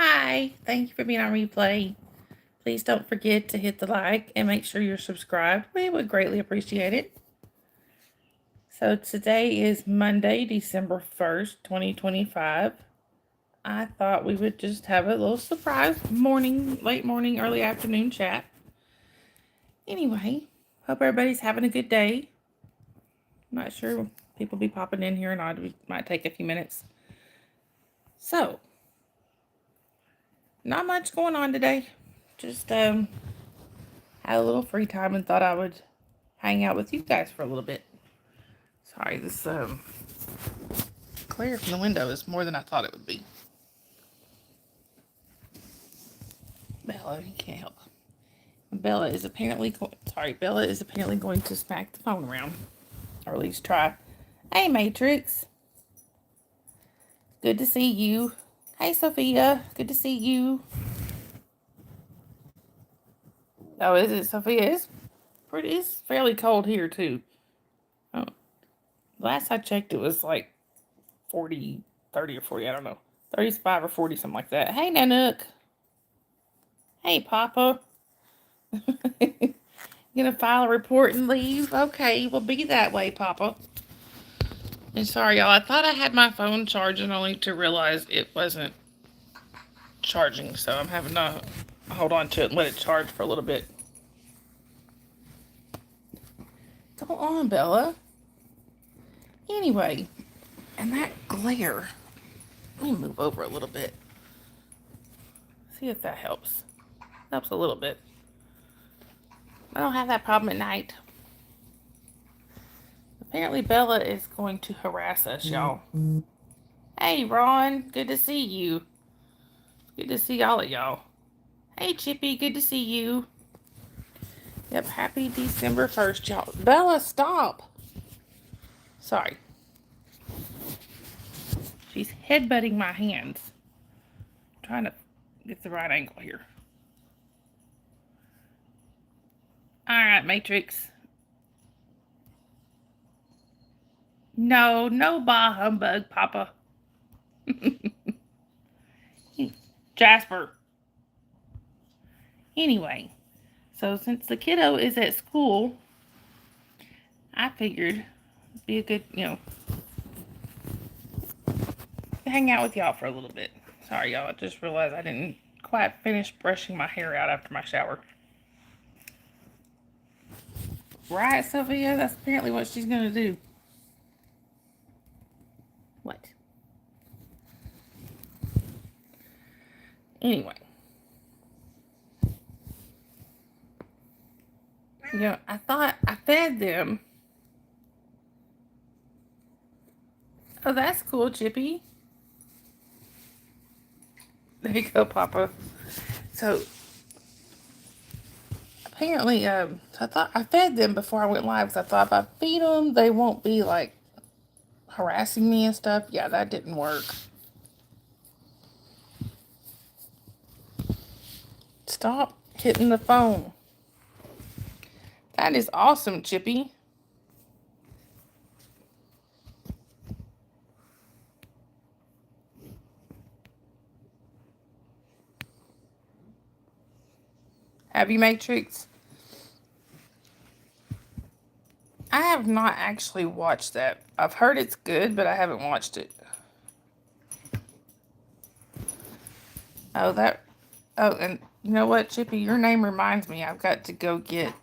Hi, thank you for being on replay. Please don't forget to hit the like and make sure you're subscribed. We would greatly appreciate it. So today is Monday, December 1st, 2025. I thought we would just have a little surprise morning, late morning, early afternoon chat. Anyway, hope everybody's having a good day. I'm not sure people be popping in here or not. It might take a few minutes. So, not much going on today. Just had a little free time and thought I would hang out with you guys for a little bit. Sorry, this glare from the window is more than I thought it would be. Bella, you can't help. Bella is apparently going to smack the phone around, or at least try. Hey, Matrix, good to see you. Hey, Sophia, good to see you. Oh, is it Sophia? It's fairly cold here too. Oh, last I checked, it was like 40, 30 or 40. I don't know, 35 or 40, something like that. Hey, Nanook. Hey, Papa. Gonna file a report and leave? Okay, well, be that way, Papa. And sorry, y'all, I thought I had my phone charging only to realize it wasn't charging, so I'm having to hold on to it and let it charge for a little bit. Go on, Bella. Anyway, and that glare. Let me move over a little bit. See if that helps. Helps a little bit. I don't have that problem at night. Apparently Bella is going to harass us, y'all. Hey, Ron. Good to see you. Good to see all of y'all. Hey, Chippy. Good to see you. Yep, happy December 1st, y'all. Bella, stop. Sorry. She's headbutting my hands. I'm trying to get the right angle here. Alright, Matrix. No bah humbug, Papa. Jasper. Anyway, so since the kiddo is at school, I figured it'd be a good, hang out with y'all for a little bit. Sorry, y'all. I just realized I didn't quite finish brushing my hair out after my shower. Right, Sophia? That's apparently what she's going to do. What? Anyway. I thought I fed them. Oh, that's cool, Chippy. There you go, Papa. So, apparently, I thought I fed them before I went live because I thought if I feed them, they won't be, like, harassing me and stuff. Yeah, that didn't work. Stop hitting the phone. That is awesome, Chippy. Have you, Matrix? I have not actually watched that. I've heard it's good, but I haven't watched it. Oh, and you know what, Chippy? Your name reminds me I've got to go get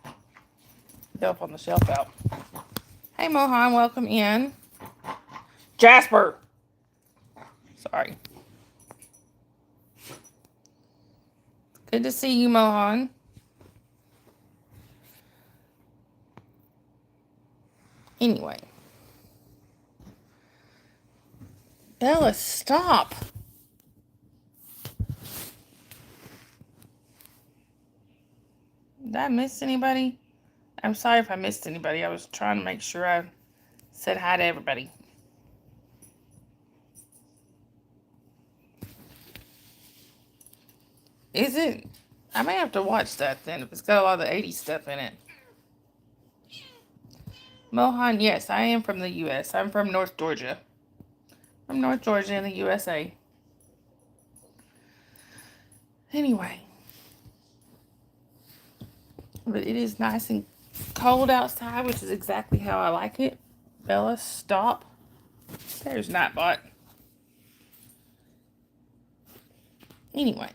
Help on the Shelf out. Hey, Mohan, welcome in. Jasper! Sorry. Good to see you, Mohan. Anyway. Bella, stop. Did I miss anybody? I'm sorry if I missed anybody. I was trying to make sure I said hi to everybody. Is it? I may have to watch that then if it's got a lot of the 80s stuff in it. Mohan, yes, I am from the U.S. I'm from North Georgia. I'm North Georgia in the USA. Anyway. But it is nice and cold outside, which is exactly how I like it. Bella, stop. There's Nightbot. Anyway.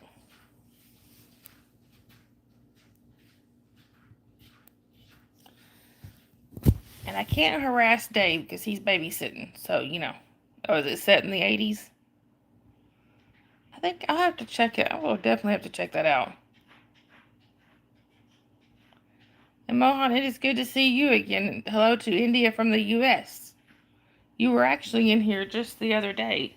And I can't harass Dave because he's babysitting. So, you know. Oh, is it set in the 80s? I think I'll have to check it. I will definitely have to check that out. And Mohan, it is good to see you again. Hello to India from the U.S. You were actually in here just the other day.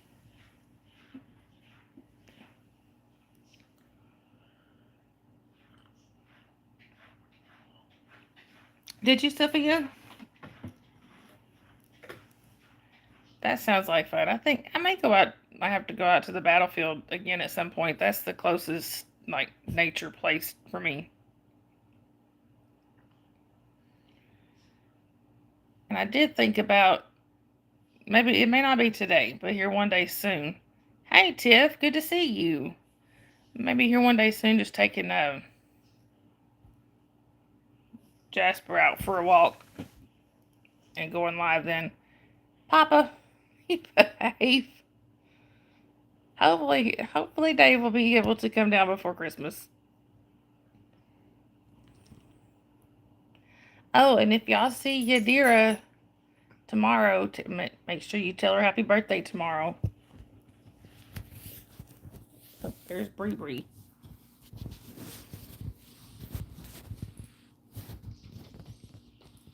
Did you, Sophia? That sounds like fun. I think I may go out. I have to go out to the battlefield again at some point. That's the closest, like, nature place for me. And I did think about, maybe it may not be today, but here one day soon. Hey, Tiff, good to see you. Maybe here one day soon, just taking Jasper out for a walk and going live then. Papa, you behave. Hopefully Dave will be able to come down before Christmas. Oh, and if y'all see Yadira tomorrow, make sure you tell her happy birthday tomorrow. Oh, there's Bree Bree.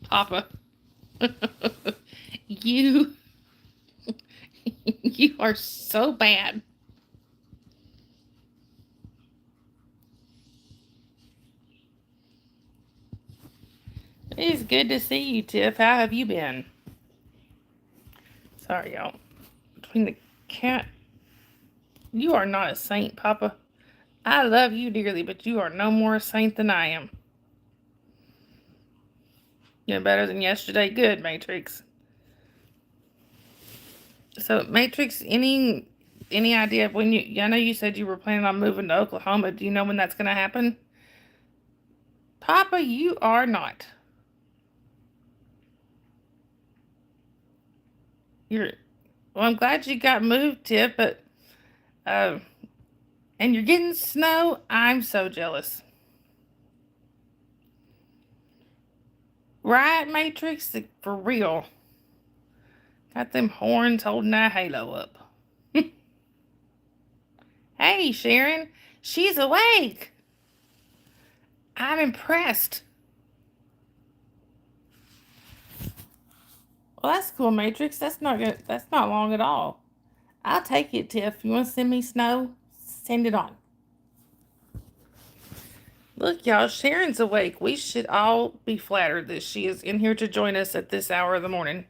Papa. You you are so bad. It is good to see you, Tiff. How have you been? Sorry, y'all. Between the cat, you are not a saint, Papa. I love you dearly, but you are no more a saint than I am. You're better than yesterday. Good, Matrix. So, Matrix, any idea of when you? I know you said you were planning on moving to Oklahoma. Do you know when that's going to happen? Papa, you are not. Well, I'm glad you got moved, Tiff, but and you're getting snow. I'm so jealous. Right, Matrix? For real. Got them horns holding that halo up. Hey, Sharon. She's awake. I'm impressed. Well, that's cool, Matrix. That's not good. That's not long at all. I'll take it, Tiff. You want to send me snow? Send it on. Look, y'all, Sharon's awake. We should all be flattered that she is in here to join us at this hour of the morning.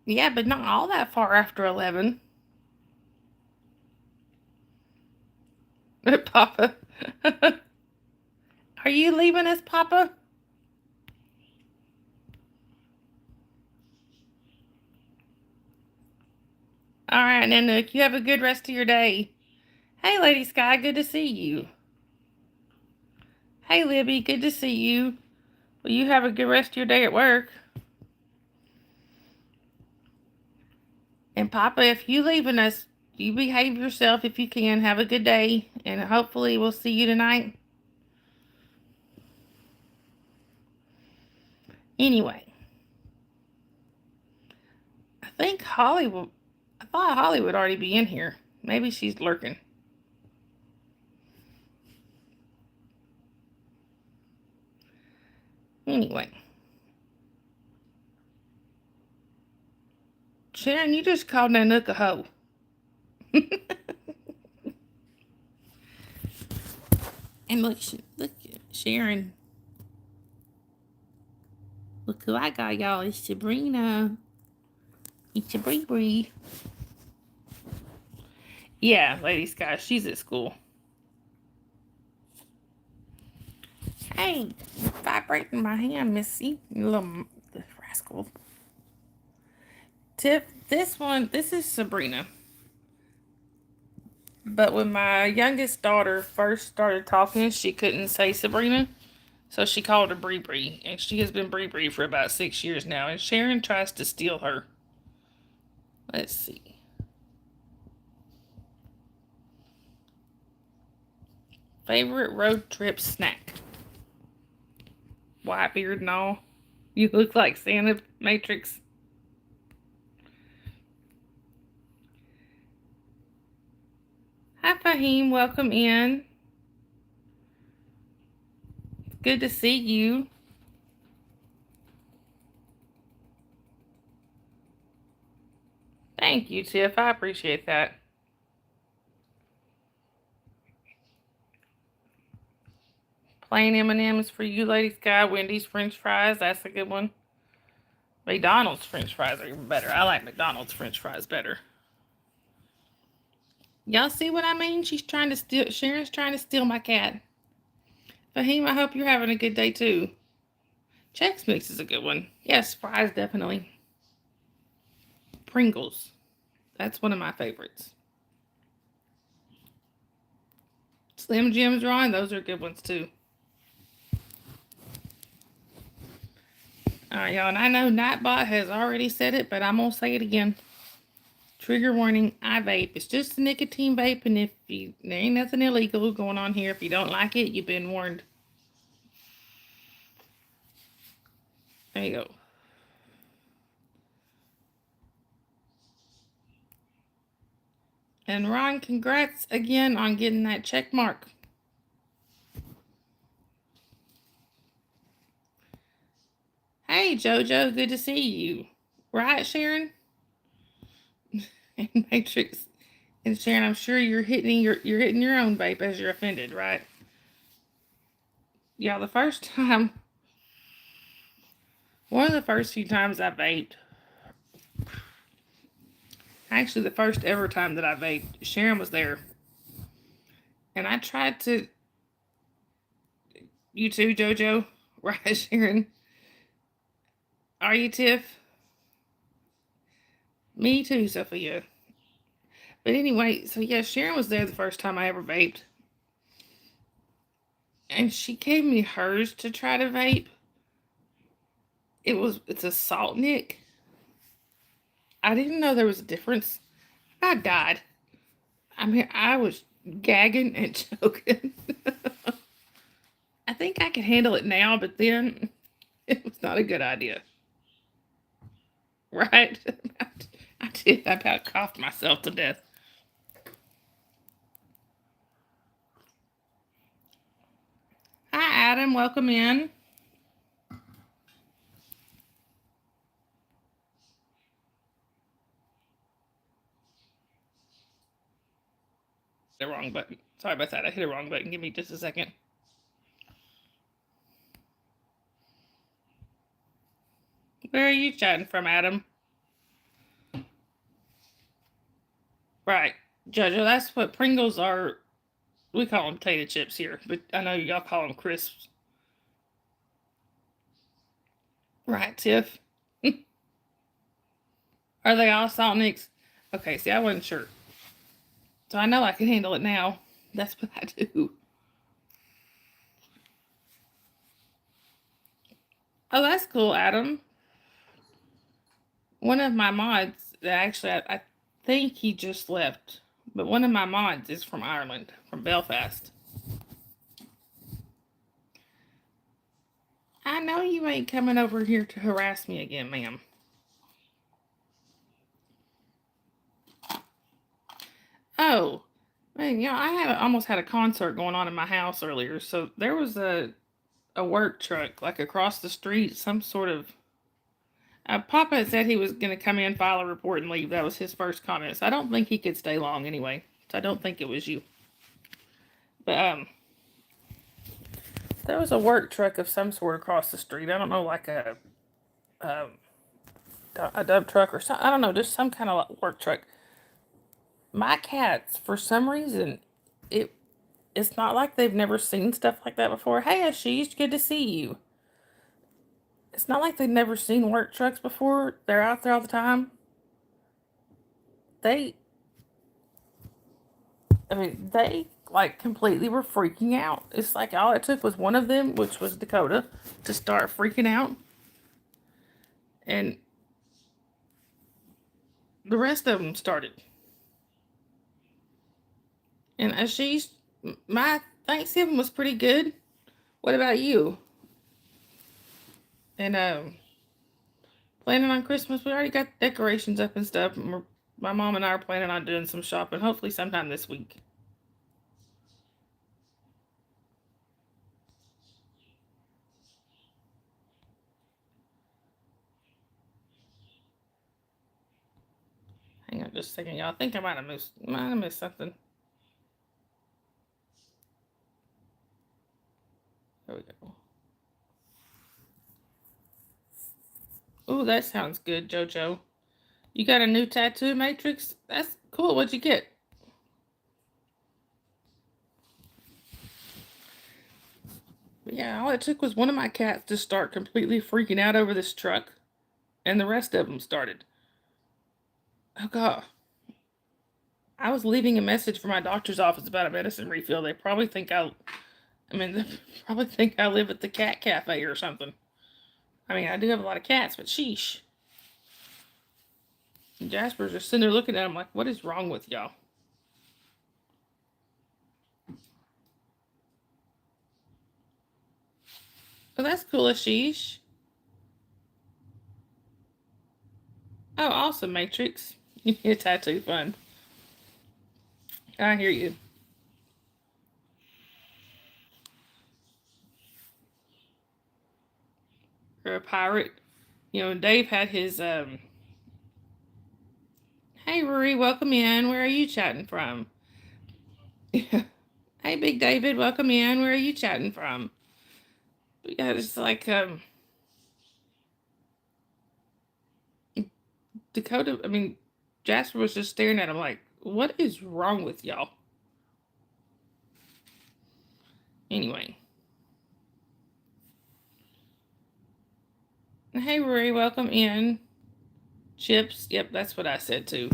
Yeah, but not all that far after 11. Papa. Are you leaving us, Papa? All right, Nanook, you have a good rest of your day. Hey, Lady Sky, good to see you. Hey, Libby, good to see you. Well, you have a good rest of your day at work. And Papa, if you leaving us, you behave yourself if you can. Have a good day, and hopefully we'll see you tonight. Anyway, I think Hollywood. I thought Holly would already be in here. Maybe she's lurking. Anyway. Sharon, you just called Nanook a hoe. And look, Sharon. Look who I got, y'all. It's Sabrina. It's a Bree. Yeah, Lady Sky, she's at school. Hey, you're vibrating my hand, Missy. You little rascal. Tiff, this is Sabrina. But when my youngest daughter first started talking, she couldn't say Sabrina. So she called her Bree Bree. And she has been Bree Bree for about 6 years now. And Sharon tries to steal her. Let's see. Favorite road trip snack? White beard and all. You look like Santa Matrix. Hi, Fahim. Welcome in. Good to see you. Thank you, Tiff. I appreciate that. Plain M&M's for you, Lady Sky. Wendy's French fries. That's a good one. McDonald's French fries are even better. I like McDonald's French fries better. Y'all see what I mean? She's trying to steal. Sharon's trying to steal my cat. Fahim, I hope you're having a good day too. Chex Mix is a good one. Yes, fries definitely. Pringles. That's one of my favorites. Slim Jims, Ron. Those are good ones too. All right, y'all. And I know Nightbot has already said it, but I'm going to say it again. Trigger warning, I vape. It's just a nicotine vape, and there ain't nothing illegal going on here. If you don't like it, you've been warned. There you go. And Ron, congrats again on getting that check mark. Hey, JoJo, good to see you. Right, Sharon? And Matrix. And Sharon, I'm sure you're hitting your own vape as you're offended, right? Yeah, the first time, one of the first few times I vaped, actually the first ever time that I vaped, Sharon was there. And I tried to, you too, JoJo, right, Sharon? Are you, Tiff? Me too, Sophia. But anyway, so yeah, Sharon was there the first time I ever vaped. And she gave me hers to try to vape. It's a Salt Nick. I didn't know there was a difference. I died. I mean, I was gagging and choking. I think I can handle it now, but then it was not a good idea. Right? I did. I about coughed myself to death. Hi, Adam. Welcome in. The wrong button. Sorry about that. I hit the wrong button. Give me just a second. Where are you chatting from, Adam? Right. Jojo, that's what Pringles are. We call them potato chips here, but I know y'all call them crisps. Right, Tiff? Are they all Salt Nicks? Okay, see, I wasn't sure. So I know I can handle it now. That's what I do. Oh, that's cool, Adam. One of my mods, actually, I think he just left, but one of my mods is from Ireland, from Belfast. I know you ain't coming over here to harass me again, ma'am. Oh, man, yeah, almost had a concert going on in my house earlier, so there was a work truck like across the street, some sort of. Papa had said he was going to come in, file a report, and leave. That was his first comment. So I don't think he could stay long anyway. So I don't think it was you. But there was a work truck of some sort across the street. I don't know, like a dump truck or something. I don't know, just some kind of work truck. My cats, for some reason, it it's not like they've never seen stuff like that before. Hey, Ashish, good to see you. It's not like they've never seen work trucks before. They're out there all the time. They, they like completely were freaking out. It's like all it took was one of them, which was Dakota, to start freaking out. And the rest of them started. And Ashish, my Thanksgiving was pretty good. What about you? And planning on Christmas. We already got decorations up and stuff. And my mom and I are planning on doing some shopping, hopefully sometime this week. Hang on just a second, y'all. I think I might have missed something. There we go. Oh, that sounds good, JoJo. You got a new tattoo, Matrix? That's cool. What'd you get? Yeah, all it took was one of my cats to start completely freaking out over this truck, and the rest of them started. Oh, God. I was leaving a message for my doctor's office about a medicine refill. They probably think they probably think I live at the cat cafe or something. I mean, I do have a lot of cats, but sheesh. And Jasper's just sitting there looking at him like, what is wrong with y'all? Oh, that's cool, Ashish. Oh, awesome, Matrix. You need a tattoo, fun. I hear you. Or a pirate. You know, Dave had his Hey Rory, welcome in. Where are you chatting from? Hey Big David, welcome in. Where are you chatting from? Yeah, it's like Dakota, Jasper was just staring at him like, what is wrong with y'all? Anyway. Hey Rory, welcome in. Chips, yep, that's what I said too.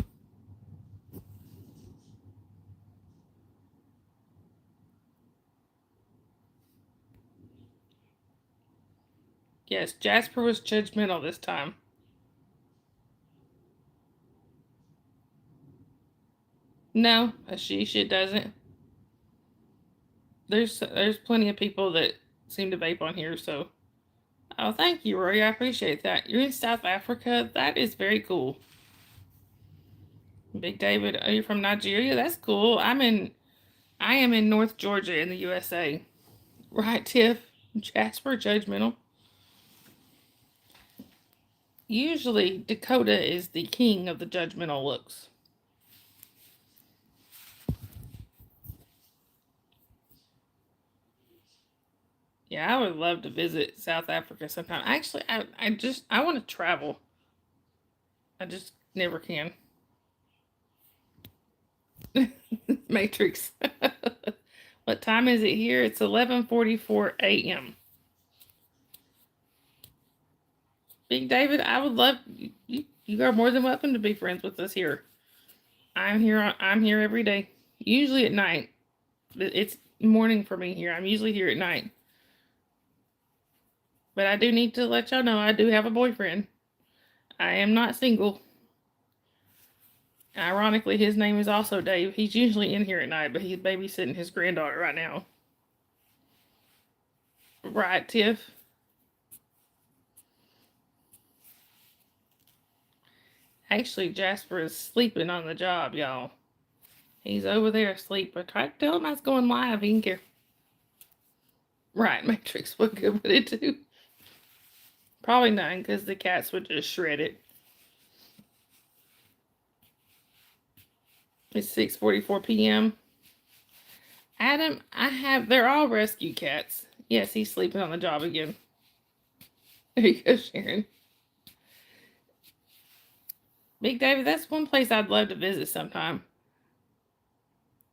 Yes, Jasper was judgmental this time. No, Ashish, it doesn't. There's plenty of people that seem to vape on here, so. Oh, thank you, Rory. I appreciate that. You're in South Africa. That is very cool. Big David, are you from Nigeria? That's cool. I am in North Georgia in the USA. Right, Tiff? Jasper, judgmental. Usually, Dakota is the king of the judgmental looks. Yeah, I would love to visit South Africa sometime. Actually, I want to travel. I just never can. Matrix. What time is it here? It's 11:44 a.m. Big David, I would love you. You are more than welcome to be friends with us here. I'm here. I'm here every day. Usually at night. It's morning for me here. I'm usually here at night. But I do need to let y'all know I do have a boyfriend. I am not single. Ironically, his name is also Dave. He's usually in here at night, but he's babysitting his granddaughter right now. Right, Tiff? Actually, Jasper is sleeping on the job, y'all. He's over there asleep. I tried to tell him I was going live. He didn't care. Right, Matrix. What good would it do? Probably none, because the cats would just shred it. It's 6:44 p.m. Adam, they're all rescue cats. Yes, he's sleeping on the job again. There you go, Sharon. Big David, that's one place I'd love to visit sometime.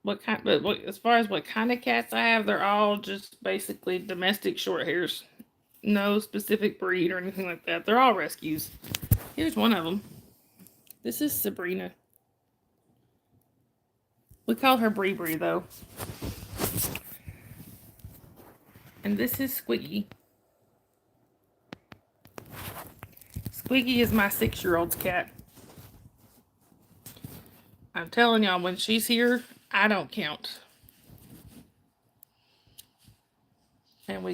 as far as what kind of cats I have, they're all just basically domestic short hairs. No specific breed or anything like that. They're all rescues. Here's one of them. This is Sabrina. We call her Bree Bree though. And this is Squiggy. Squiggy is my 6-year-old's cat. I'm telling y'all, when she's here, I don't count. And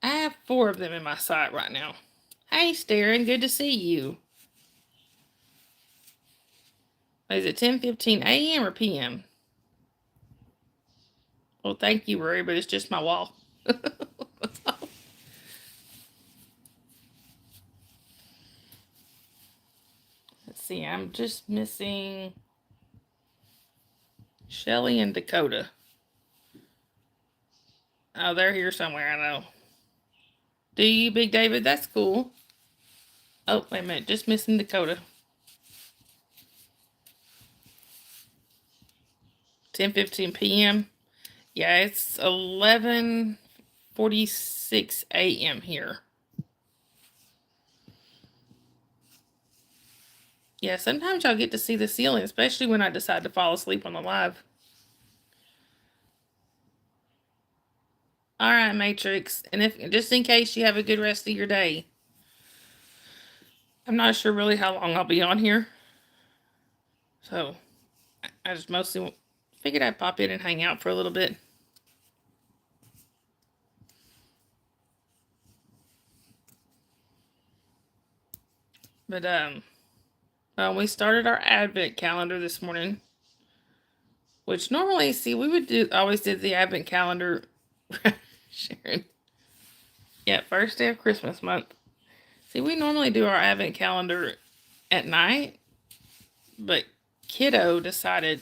I have 4 of them in my sight right now. Hey, Staryn, good to see you. Is it 10:15 a.m. or p.m.? Well, thank you, Rory, but it's just my wall. Let's see, I'm just missing Shelly and Dakota. Oh, they're here somewhere, I know. Do you, Big David? That's cool. Oh, wait a minute, just missing Dakota. 10:15 p.m. Yeah, it's 11:46 a.m. here. Yeah, sometimes y'all get to see the ceiling, especially when I decide to fall asleep on the live. All right, Matrix. And if just in case you have a good rest of your day. I'm not sure really how long I'll be on here. So I just mostly figured I'd pop in and hang out for a little bit. But we started our Advent calendar this morning. Which normally, see, we would always did the Advent calendar. Sharon. Yeah, first day of Christmas month. See, we normally do our Advent calendar at night, but Kiddo decided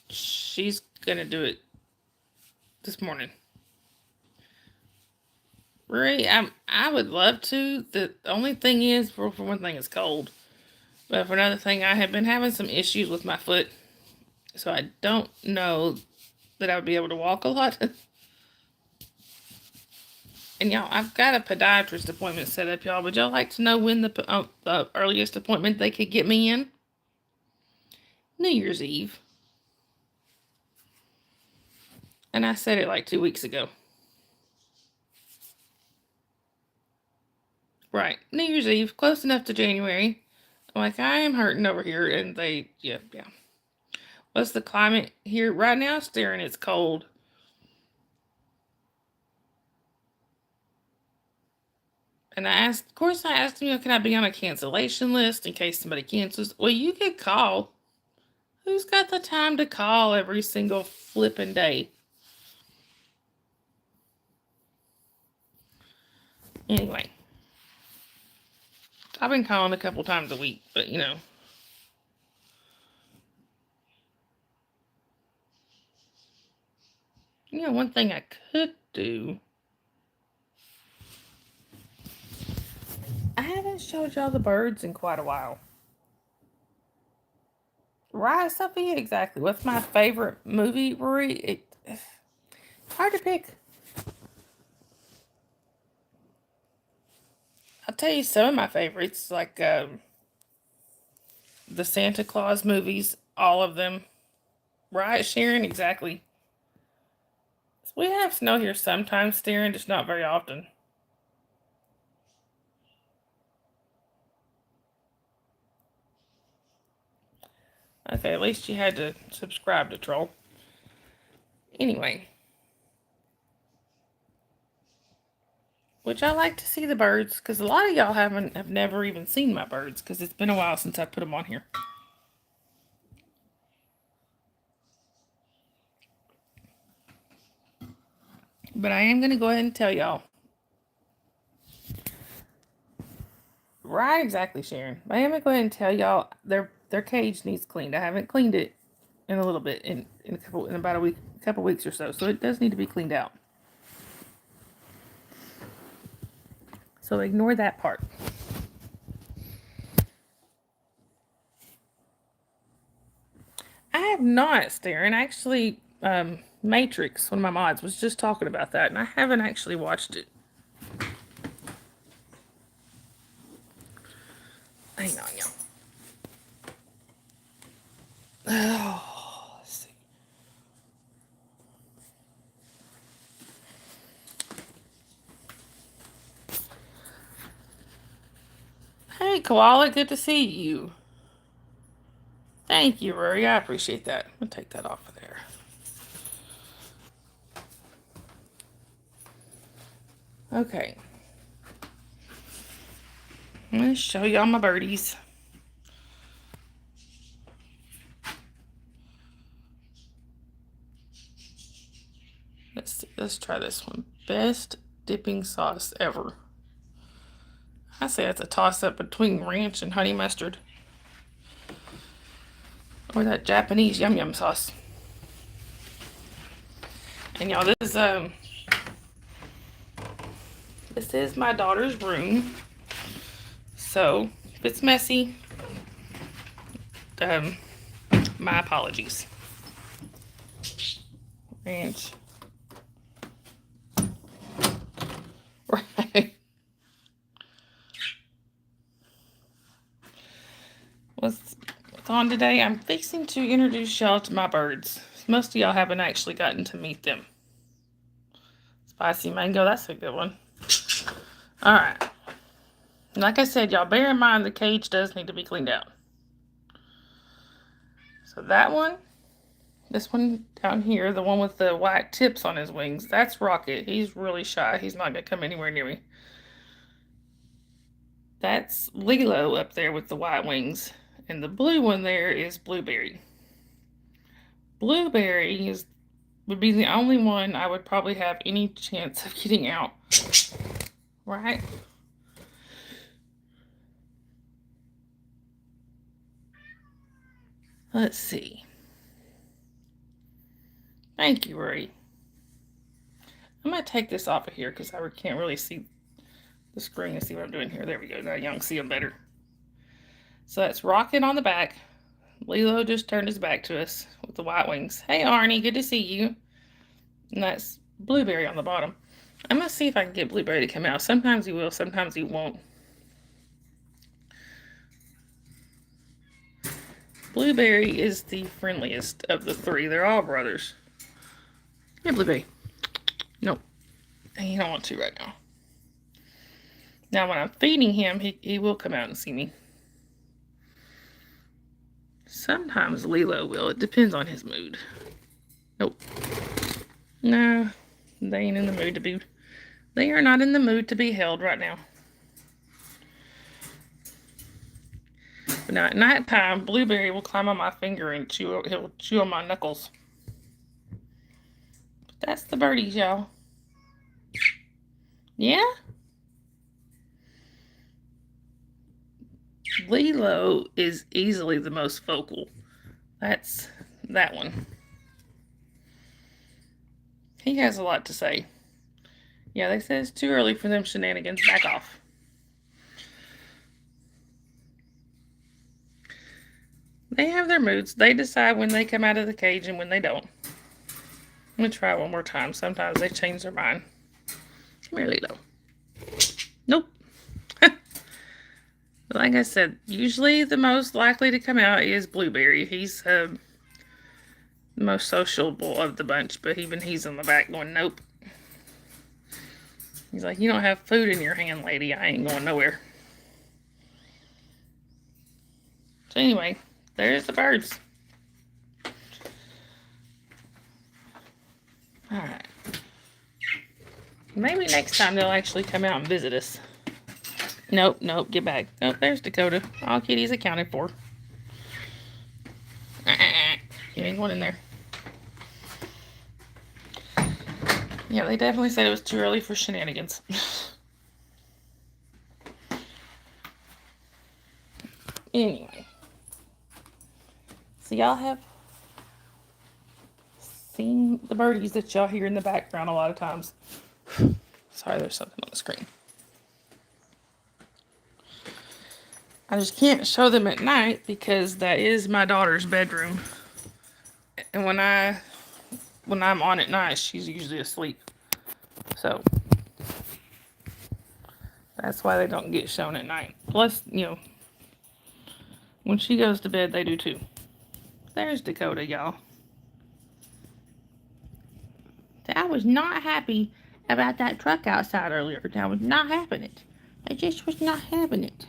she's gonna do it this morning. Really, I would love to. The only thing is, for one thing, it's cold. But for another thing, I have been having some issues with my foot, so I don't know that I would be able to walk a lot. And y'all, I've got a podiatrist appointment set up, y'all. Would y'all like to know when the earliest appointment they could get me in? New Year's Eve. And I said it like 2 weeks ago. Right. New Year's Eve, close enough to January. I'm like, I am hurting over here. And yeah. What's the climate here? Right now, Staryn, it's cold. And of course, I asked him, can I be on a cancellation list in case somebody cancels? Well, you could call. Who's got the time to call every single flipping day? Anyway. I've been calling a couple times a week, but you know. You know, one thing I could do. I haven't showed y'all the birds in quite a while. Right, Sophia, exactly. What's my favorite movie, Rory? It's hard to pick. I'll tell you some of my favorites, like the Santa Claus movies, all of them. Right, Sharon? Exactly. We have snow here sometimes, Darren, just not very often. Okay, at least you had to subscribe to Troll. Anyway. Which I like to see the birds, because a lot of y'all have never even seen my birds, because it's been a while since I put them on here. But I am going to go ahead and tell y'all. Right, exactly, Sharon. But I am going to go ahead and tell y'all their cage needs cleaned. I haven't cleaned it in a little bit, in about a couple weeks or so. So it does need to be cleaned out. So ignore that part. have not, Darren. Actually, Matrix, one of my mods, was just talking about that, and I haven't actually watched it. Hang on, y'all. Oh, let's see. Hey, Koala, good to see you. Thank you, Rory. I appreciate that. I'm going to take that off of there. Okay. I'm going to show y'all my birdies. Let's try this one. Best dipping sauce ever. I say it's a toss-up between ranch and honey mustard. Or that Japanese yum yum sauce. And y'all, this is my daughter's room. So if it's messy, my apologies. Ranch. Right. What's on today? I'm fixing to introduce y'all to my birds. Most of y'all haven't actually gotten to meet them. Spicy mango, that's a good one. Alright. Like I said, y'all bear in mind the cage does need to be cleaned out. So that one, this one down here, the one with the white tips on his wings, that's Rocket. He's really shy. He's not going to come anywhere near me. That's Lilo up there with the white wings. And the blue one there is Blueberry. Blueberry would be the only one I would probably have any chance of getting out. Right? Let's see. Thank you, Rory. I'm going to take this off of here because I can't really see the screen and see what I'm doing here. There we go. Now y'all can see them better. So that's Rocket on the back. Lilo just turned his back to us with the white wings. Hey, Arnie, good to see you. And that's Blueberry on the bottom. I'm going to see if I can get Blueberry to come out. Sometimes he will, sometimes he won't. Blueberry is the friendliest of the three. They're all brothers. Yeah, Blueberry. Nope. He don't want to right now. Now, when I'm feeding him, he will come out and see me. Sometimes Lilo will. It depends on his mood. Nope. No, they ain't in the mood to be. They are not in the mood to be held right now. But now at nighttime, Blueberry will climb on my finger and he'll chew on my knuckles. But that's the birdies, y'all. Yeah? Lilo is easily the most vocal. That's that one. He has a lot to say. Yeah, they said it's too early for them shenanigans. Back off. They have their moods. They decide when they come out of the cage and when they don't. I'm going to try one more time. Sometimes they change their mind. Come here, Lilo. Nope. Like I said, usually the most likely to come out is Blueberry. He's the most sociable of the bunch, but even he's in the back going, nope. He's like, you don't have food in your hand, lady. I ain't going nowhere. So anyway, there's the birds. Alright. Maybe next time they'll actually come out and visit us. Nope, get back. Oh, there's Dakota. All kitties accounted for. You ain't going in there. Yeah, they definitely said it was too early for shenanigans. Anyway. So y'all have seen the birdies that y'all hear in the background a lot of times. Sorry, there's something on the screen. I just can't show them at night because that is my daughter's bedroom. And when I'm on at night, she's usually asleep. So that's why they don't get shown at night. Plus, when she goes to bed, they do too. There's Dakota, y'all. I was not happy about that truck outside earlier. I was not having it. I just was not having it.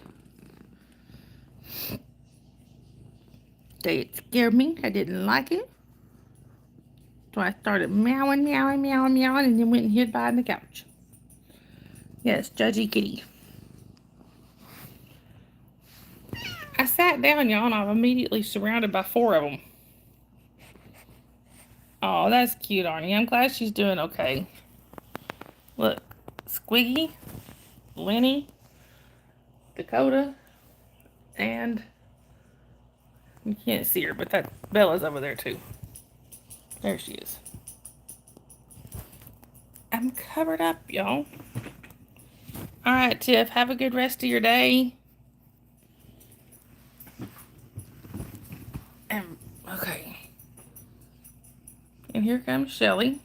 It scared me. I didn't like it. So I started meowing, meowing, meowing, meowing, and then went and hid behind the couch. Yes, Judgy Kitty. I sat down, y'all, and I'm immediately surrounded by 4 of them. Oh, that's cute, Arnie. I'm glad she's doing okay. Look, Squiggy, Lenny, Dakota, and you can't see her, but that Bella's over there too. There she is. I'm covered up, y'all. All right, Tiff, have a good rest of your day. Okay. And here comes Shelly.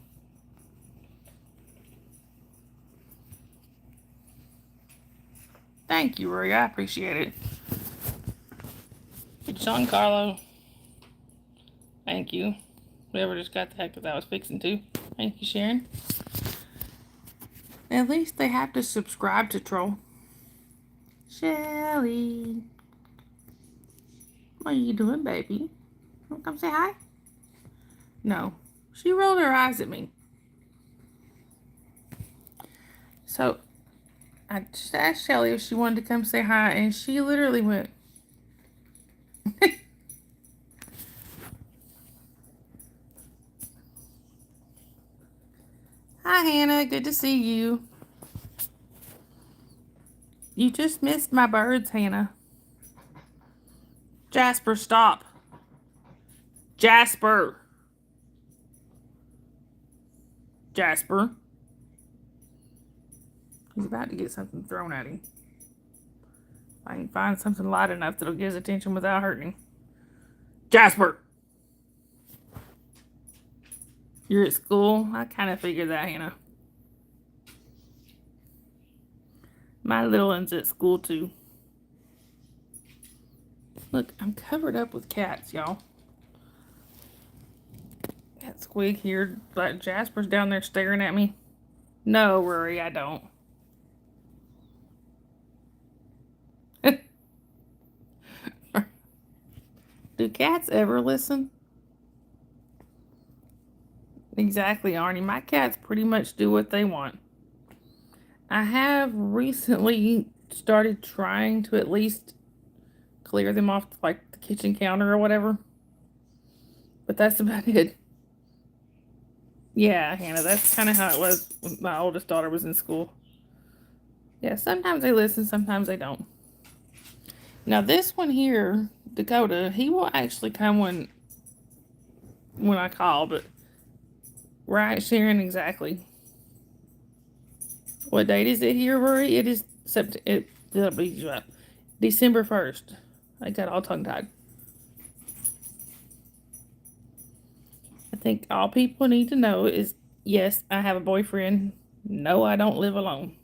Thank you, Rory. I appreciate it. Giancarlo. Thank you. Whoever just got that because I was fixing to. Thank you, Sharon. At least they have to subscribe to Troll. Shelly. What are you doing, baby? Want to come say hi? No. She rolled her eyes at me. So, I just asked Shelly if she wanted to come say hi, and she literally went. Hi, Hannah. Good to see you. You just missed my birds, Hannah. Jasper, stop. Jasper. Jasper. He's about to get something thrown at him. I can find something light enough that'll get his attention without hurting him. Jasper! You're at school? I kind of figured that, Hannah. My little one's at school, too. Look, I'm covered up with cats, y'all. Got Squig here, but Jasper's down there staring at me. No, Rory, I don't. Do cats ever listen? Exactly, Arnie. My cats pretty much do what they want. I have recently started trying to at least clear them off like the kitchen counter or whatever. But that's about it. Yeah, Hannah, that's kind of how it was when my oldest daughter was in school. Yeah, sometimes they listen, sometimes they don't. Now this one here, Dakota, he will actually come when I call, but right, Sharon, exactly. What date is it here, Rory? It is December 1st. I got all tongue-tied. I think all people need to know is, yes, I have a boyfriend. No, I don't live alone.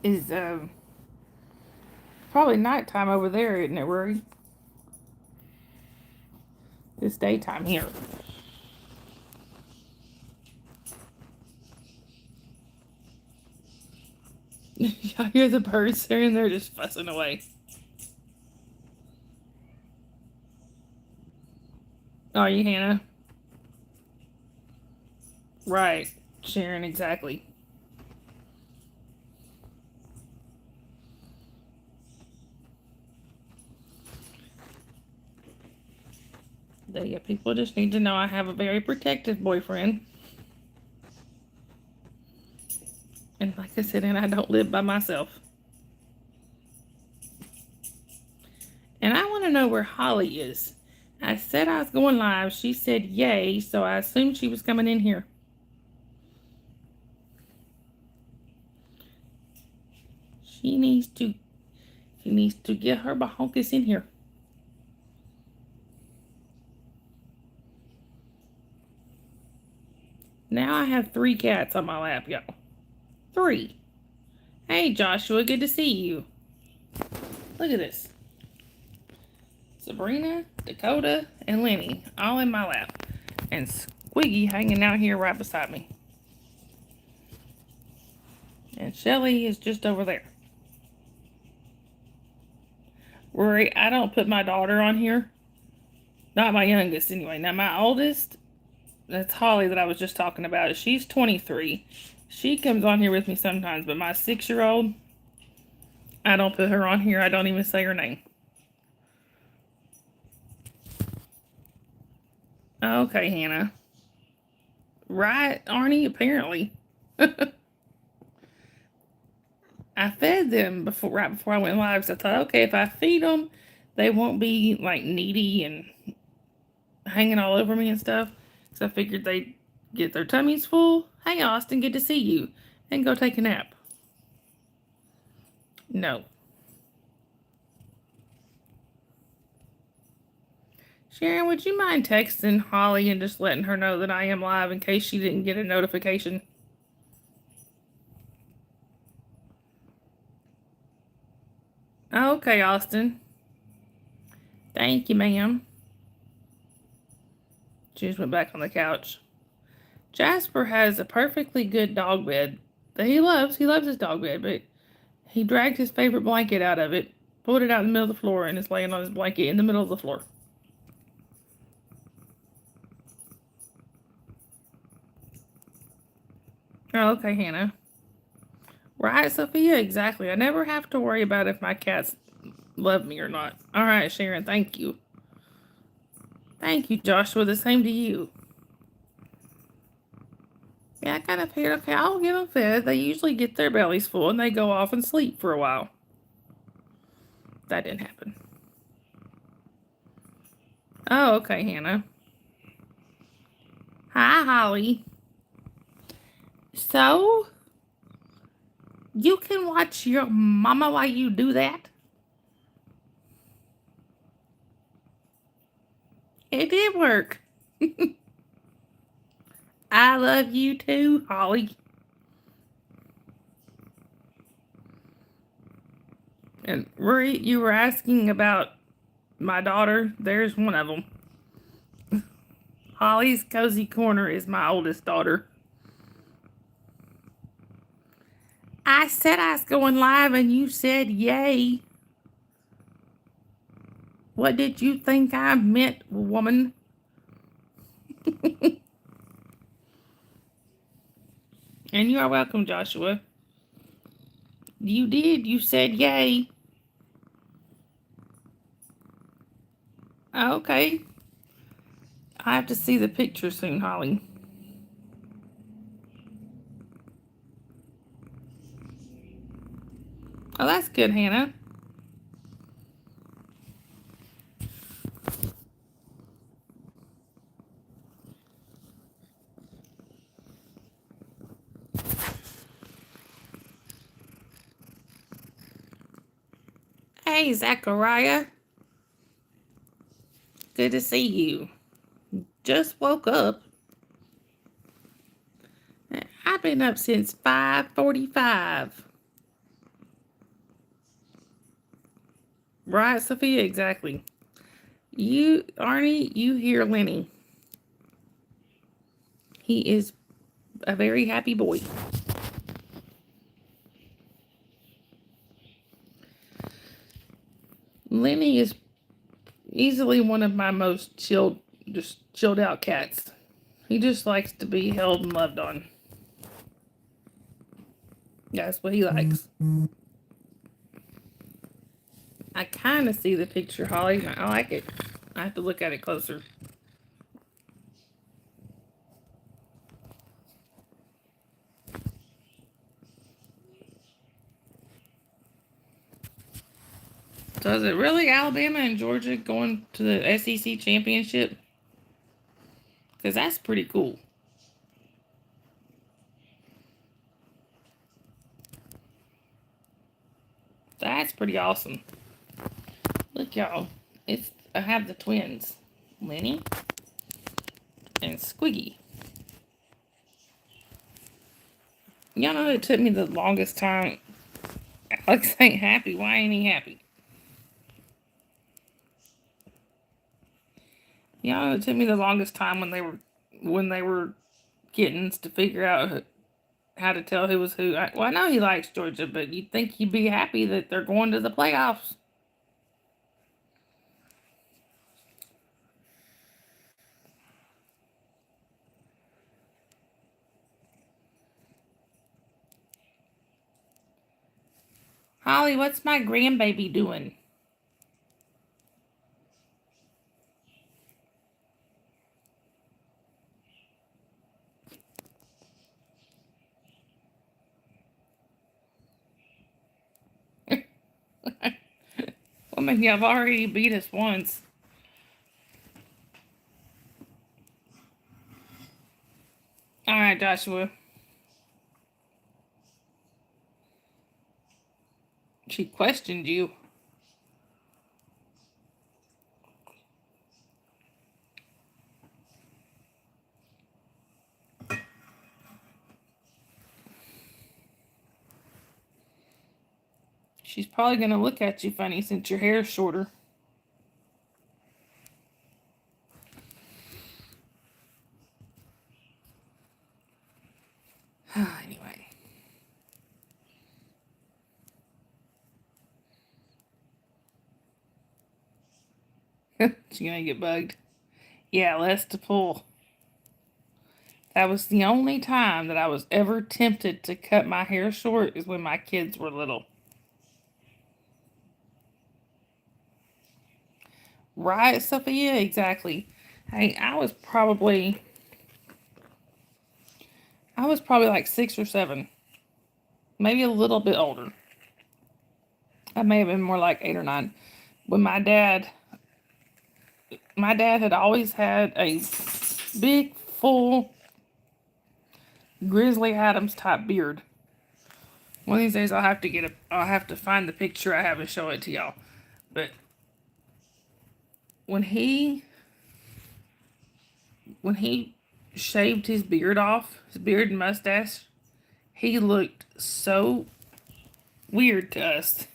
Is probably nighttime over there, isn't it, Rory? It's daytime here. Y'all hear the birds? They're in there just fussing away. Are you, Hannah? Right, Sharon, exactly. Yeah, people just need to know I have a very protective boyfriend. And like I said, and I don't live by myself. And I want to know where Holly is. I said I was going live. She said yay, so I assumed she was coming in here. She needs to get her bahonkus in here. Now I have 3 cats on my lap, y'all. 3. Hey, Joshua, good to see you. Look at this. Sabrina, Dakota, and Lenny, all in my lap. And Squiggy hanging out here right beside me. And Shelly is just over there. Rory, I don't put my daughter on here. Not my youngest, anyway. Now, my oldest, that's Holly that I was just talking about. She's 23. She comes on here with me sometimes, but my 6-year-old, I don't put her on here. I don't even say her name. Okay, Hannah. Right, Arnie? Apparently. I fed them right before I went live, so I thought, okay, if I feed them, they won't be like needy and hanging all over me and stuff. So I figured they'd get their tummies full. Hey, Austin, good to see you. And go take a nap. No. Sharon, would you mind texting Holly and just letting her know that I am live in case she didn't get a notification? Okay, Austin. Thank you, ma'am. She just went back on the couch. Jasper has a perfectly good dog bed that he loves. He loves his dog bed, but he dragged his favorite blanket out of it, pulled it out in the middle of the floor, and is laying on his blanket in the middle of the floor. Oh, okay, Hannah. Right, Sophia? Exactly. I never have to worry about if my cats love me or not. All right, Sharon, thank you. Thank you, Joshua. The same to you. Yeah, I kind of figured, okay, I'll get them fed. They usually get their bellies full and they go off and sleep for a while. That didn't happen. Oh, okay, Hannah. Hi, Holly. So, you can watch your mama while you do that? It did work. I love you too, Holly. And Rory, you were asking about my daughter. There's one of them. Holly's Cozy Corner is my oldest daughter. I said I was going live and you said yay. What did you think I meant, woman? And you are welcome, Joshua. You did. You said yay. Okay. I have to see the picture soon, Holly. Oh, that's good, Hannah. Hey, Zachariah. Good to see you. Just woke up. I've been up since 5:45. Right, Sophia? Exactly. You, Arnie, you hear Lenny. He is a very happy boy. Lenny is easily one of my most chilled out cats. He just likes to be held and loved on. That's what he likes. I kind of see the picture, Holly. I like it. I have to look at it closer. So is it really Alabama and Georgia going to the SEC championship? Because that's pretty cool. That's pretty awesome. Look, y'all. I have the twins, Lenny and Squiggy. Y'all know it took me the longest time. Alex ain't happy. Why ain't he happy? Y'all know it took me the longest time when they were kittens to figure out how to tell who was who. Well, I know he likes Georgia, but you'd think he'd be happy that they're going to the playoffs. Holly, what's my grandbaby doing? Well, maybe I've already beat us once. All right, Joshua. She questioned you. She's probably going to look at you funny since your hair's shorter. Anyway. She's going to get bugged. Yeah, less to pull. That was the only time that I was ever tempted to cut my hair short is when my kids were little. Right, Sophia? Exactly. Hey, I was probably like 6 or 7. Maybe a little bit older. I may have been more like 8 or 9. When my dad had always had a big, full Grizzly Adams type beard. One of these days I'll have to find the picture I have and show it to y'all. But when he shaved his beard off, his beard and mustache, he looked so weird to us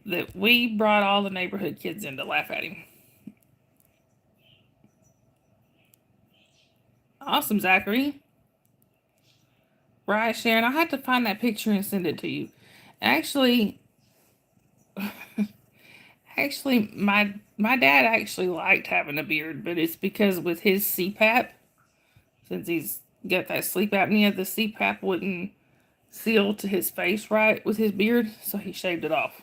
that we brought all the neighborhood kids in to laugh at him. Awesome, Zachary. Right, Sharon. I had to find that picture and send it to you. Actually, my dad actually liked having a beard, but it's because with his CPAP, since he's got that sleep apnea, the CPAP wouldn't seal to his face right with his beard, so he shaved it off.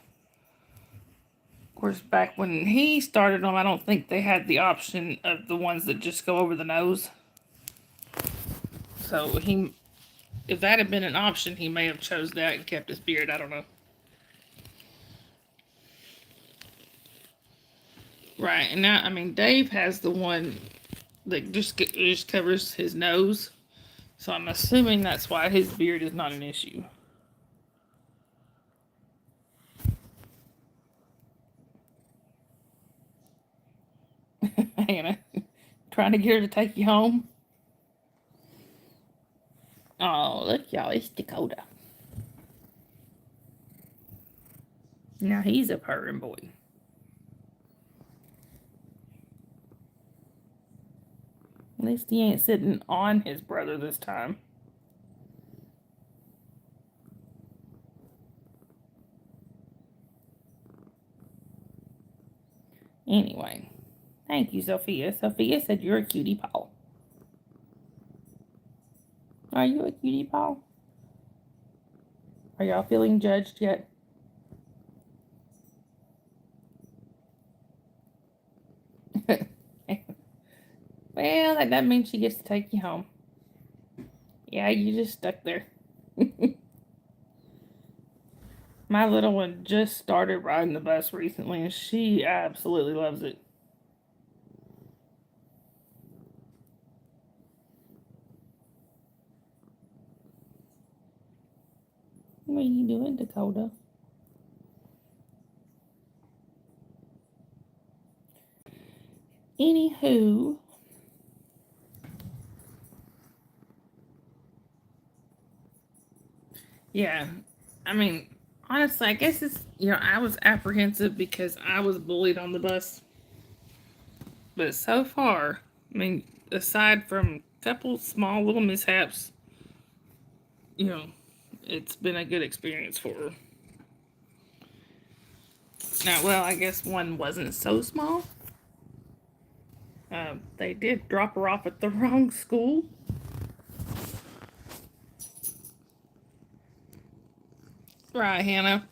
Of course, back when he started them, I don't think they had the option of the ones that just go over the nose. So if that had been an option, he may have chose that and kept his beard. I don't know. Right, and now I mean Dave has the one that just covers his nose, so I'm assuming that's why his beard is not an issue. Hannah, trying to get her to take you home. Oh, look, y'all, it's Dakota. Now he's a purring boy. At least he ain't sitting on his brother this time. Anyway, thank you, Sophia. Sophia said you're a cutie paw. Are you a cutie paw? Are y'all feeling judged yet? Well, that doesn't mean she gets to take you home. Yeah, you just stuck there. My little one just started riding the bus recently, and she absolutely loves it. What are you doing, Dakota? Anywho, yeah, I mean, honestly, I guess it's, I was apprehensive because I was bullied on the bus. But so far, I mean, aside from a couple small little mishaps, you know, it's been a good experience for her. Now, well, I guess one wasn't so small. They did drop her off at the wrong school. Right, Hannah.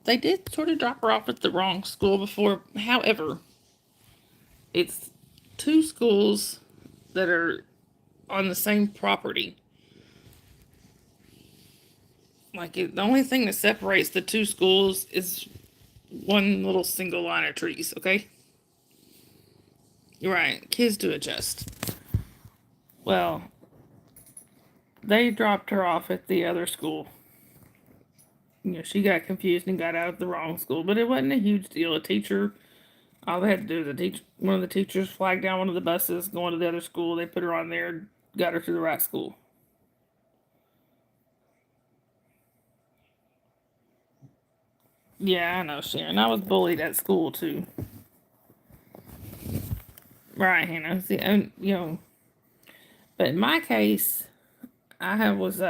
They did sort of drop her off at the wrong school before. However, it's two schools that are on the same property. The only thing that separates the two schools is one little single line of trees, okay? You're right. Kids do adjust. Well, they dropped her off at the other school. She got confused and got out of the wrong school, but it wasn't a huge deal. All they had to do, one of the teachers flagged down one of the buses going to the other school. They put her on there, got her to the right school. Yeah, I know, Sharon. I was bullied at school too. Right, Hannah. See, and but in my case, was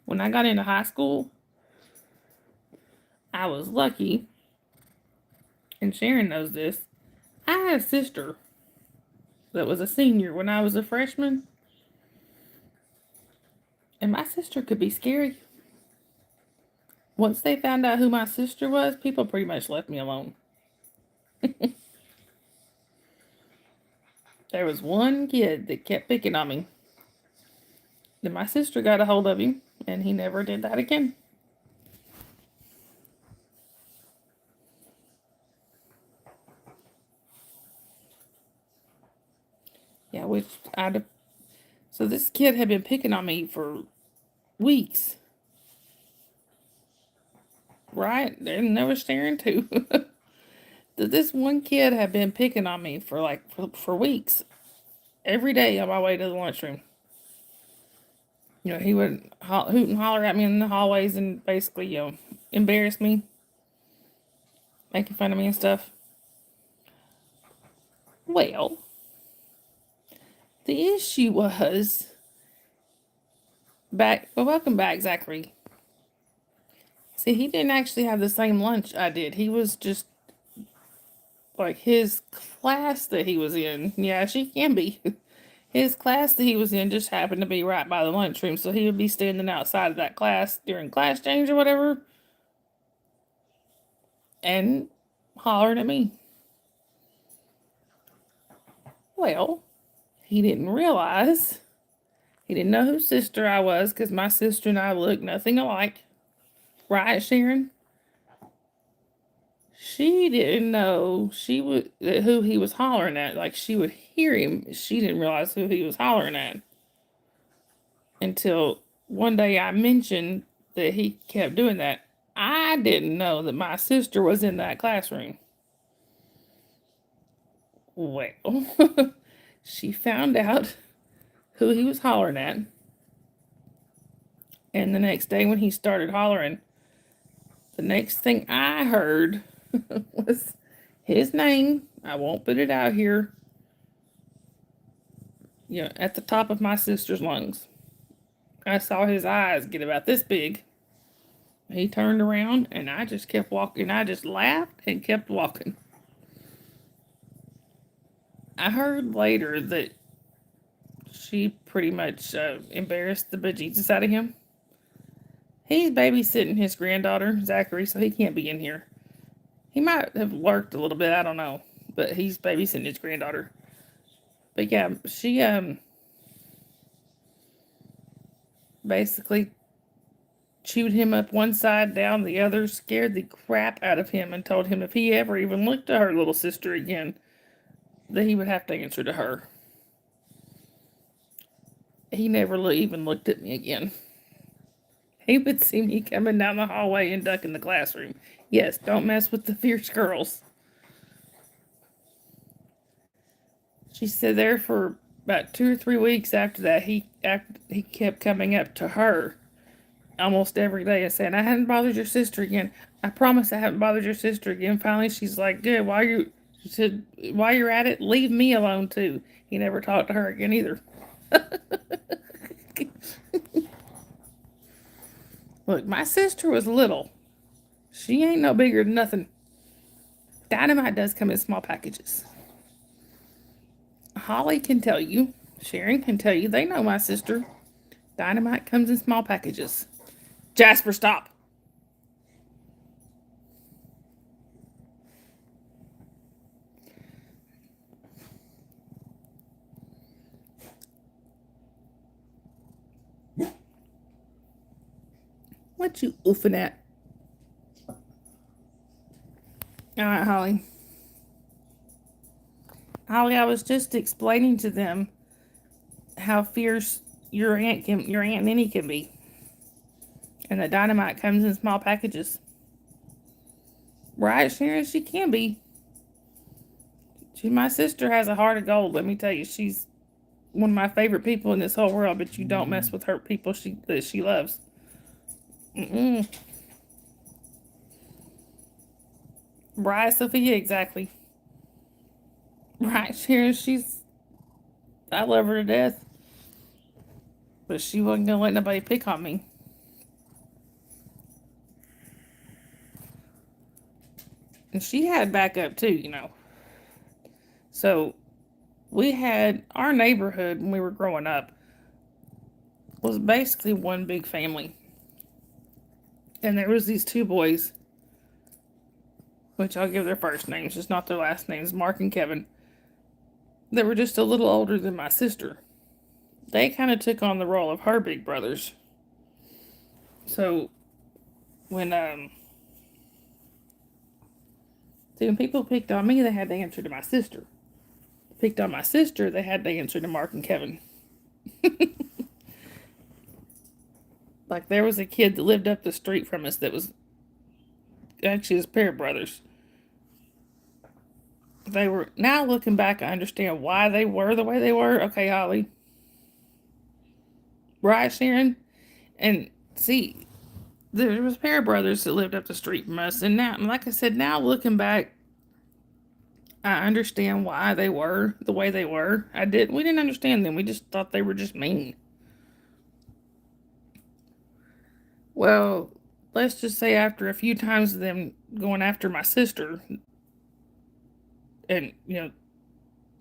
when I got into high school, I was lucky, and Sharon knows this. I had a sister that was a senior when I was a freshman, and my sister could be scary. Once they found out who my sister was, people pretty much left me alone. There was one kid that kept picking on me. Then my sister got a hold of him, and he never did that again. Yeah, so this kid had been picking on me for weeks. Right? And they were staring too. This one kid had been picking on me for weeks. Every day on my way to the lunchroom. He would hoot and holler at me in the hallways and basically, embarrass me, making fun of me and stuff. Well, the issue was welcome back, Zachary. See, he didn't actually have the same lunch I did. He was just his class that he was in. Yeah, she can be. His class that he was in just happened to be right by the lunchroom, so he would be standing outside of that class during class change or whatever and hollering at me. Well, he didn't realize, he didn't know whose sister I was because my sister and I look nothing alike. Right, Sharon? She didn't know who he was hollering at. She would hear him. She didn't realize who he was hollering at until one day I mentioned that he kept doing that. I didn't know that my sister was in that classroom. Well, she found out who he was hollering at. And the next day when he started hollering, the next thing I heard was his name. I won't put it out here. At the top of my sister's lungs. I saw his eyes get about this big. He turned around and I just kept walking. I just laughed and kept walking. I heard later that she pretty much embarrassed the bejesus out of him. He's babysitting his granddaughter, Zachary, so he can't be in here. He might have lurked a little bit, I don't know. But he's babysitting his granddaughter. But yeah, she basically chewed him up one side, down the other, scared the crap out of him, and told him if he ever even looked at her little sister again, that he would have to answer to her. He never even looked at me again. He would see me coming down the hallway and duck in the classroom. Yes, don't mess with the fierce girls. She said there for about 2 or 3 weeks after that, he kept coming up to her almost every day and saying, "I haven't bothered your sister again. I promise I haven't bothered your sister again." Finally, she's like, "Good. She said, while you're at it, leave me alone too." He never talked to her again either. Look, my sister was little. She ain't no bigger than nothing. Dynamite does come in small packages. Holly can tell you, Sharon can tell you, they know my sister. Dynamite comes in small packages. Jasper, stop. What you oofing at? All right, Holly. Holly, I was just explaining to them how fierce your aunt Ninny can be, and that Dynamite comes in small packages. Right, Sharon? She can be. My sister has a heart of gold. Let me tell you, she's one of my favorite people in this whole world. But you don't mess with her people that she loves. Right, Sophia, exactly. Right, Sharon, I love her to death. But she wasn't going to let nobody pick on me. And she had backup too, you know. So, we had our neighborhood when we were growing up was basically one big family. And there was these two boys, which I'll give their first names, just not their last names, Mark and Kevin. They were just a little older than my sister. They kind of took on the role of her big brothers. So when people picked on me, they had to answer to my sister. Picked on my sister, they had to answer to Mark and Kevin. Like there was a kid that lived up the street from us that was actually his pair of brothers. They were, now looking back, I understand why they were the way they were. Okay, Holly. Right, Sharon? And see, there was a pair of brothers that lived up the street from us. And now, like I said, now looking back, I understand why they were the way they were. We didn't understand them. We just thought they were just mean. Well, let's just say after a few times of them going after my sister, and, you know,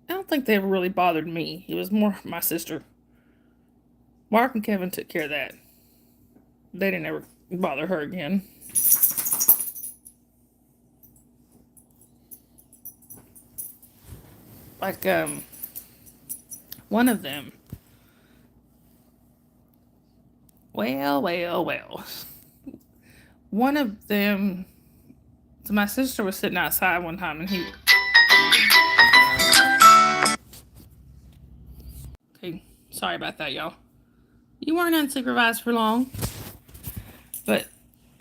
I don't think they ever really bothered me. It was more my sister. Mark and Kevin took care of that. They didn't ever bother her again. Like, one of them. Well. One of them, so my sister was sitting outside one time and okay, sorry about that, y'all. You weren't unsupervised for long. But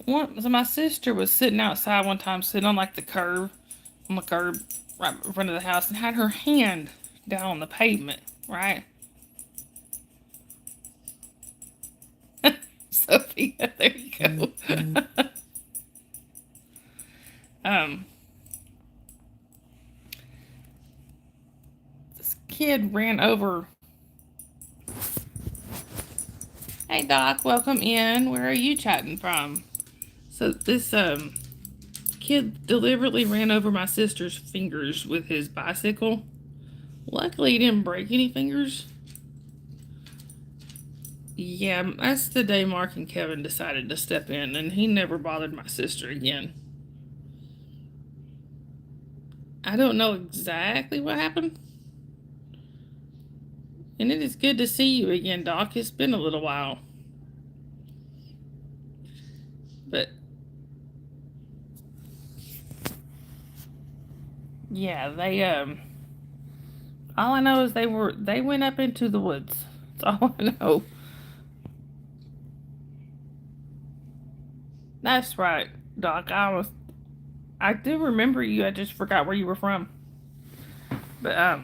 so my sister was sitting outside one time, sitting on like the curb right in front of the house, and had her hand down on the pavement, right? Sophia, there you go. This kid ran over. Hey Doc, welcome in. Where are you chatting from? So this kid deliberately ran over my sister's fingers with his bicycle. Luckily he didn't break any fingers. Yeah, that's the day Mark and Kevin decided to step in, and he never bothered my sister again. I don't know exactly what happened. And it is good to see you again, Doc. It's been a little while. But yeah, they all I know is they went up into the woods. That's all I know. That's right, Doc. I do remember you. I just forgot where you were from. But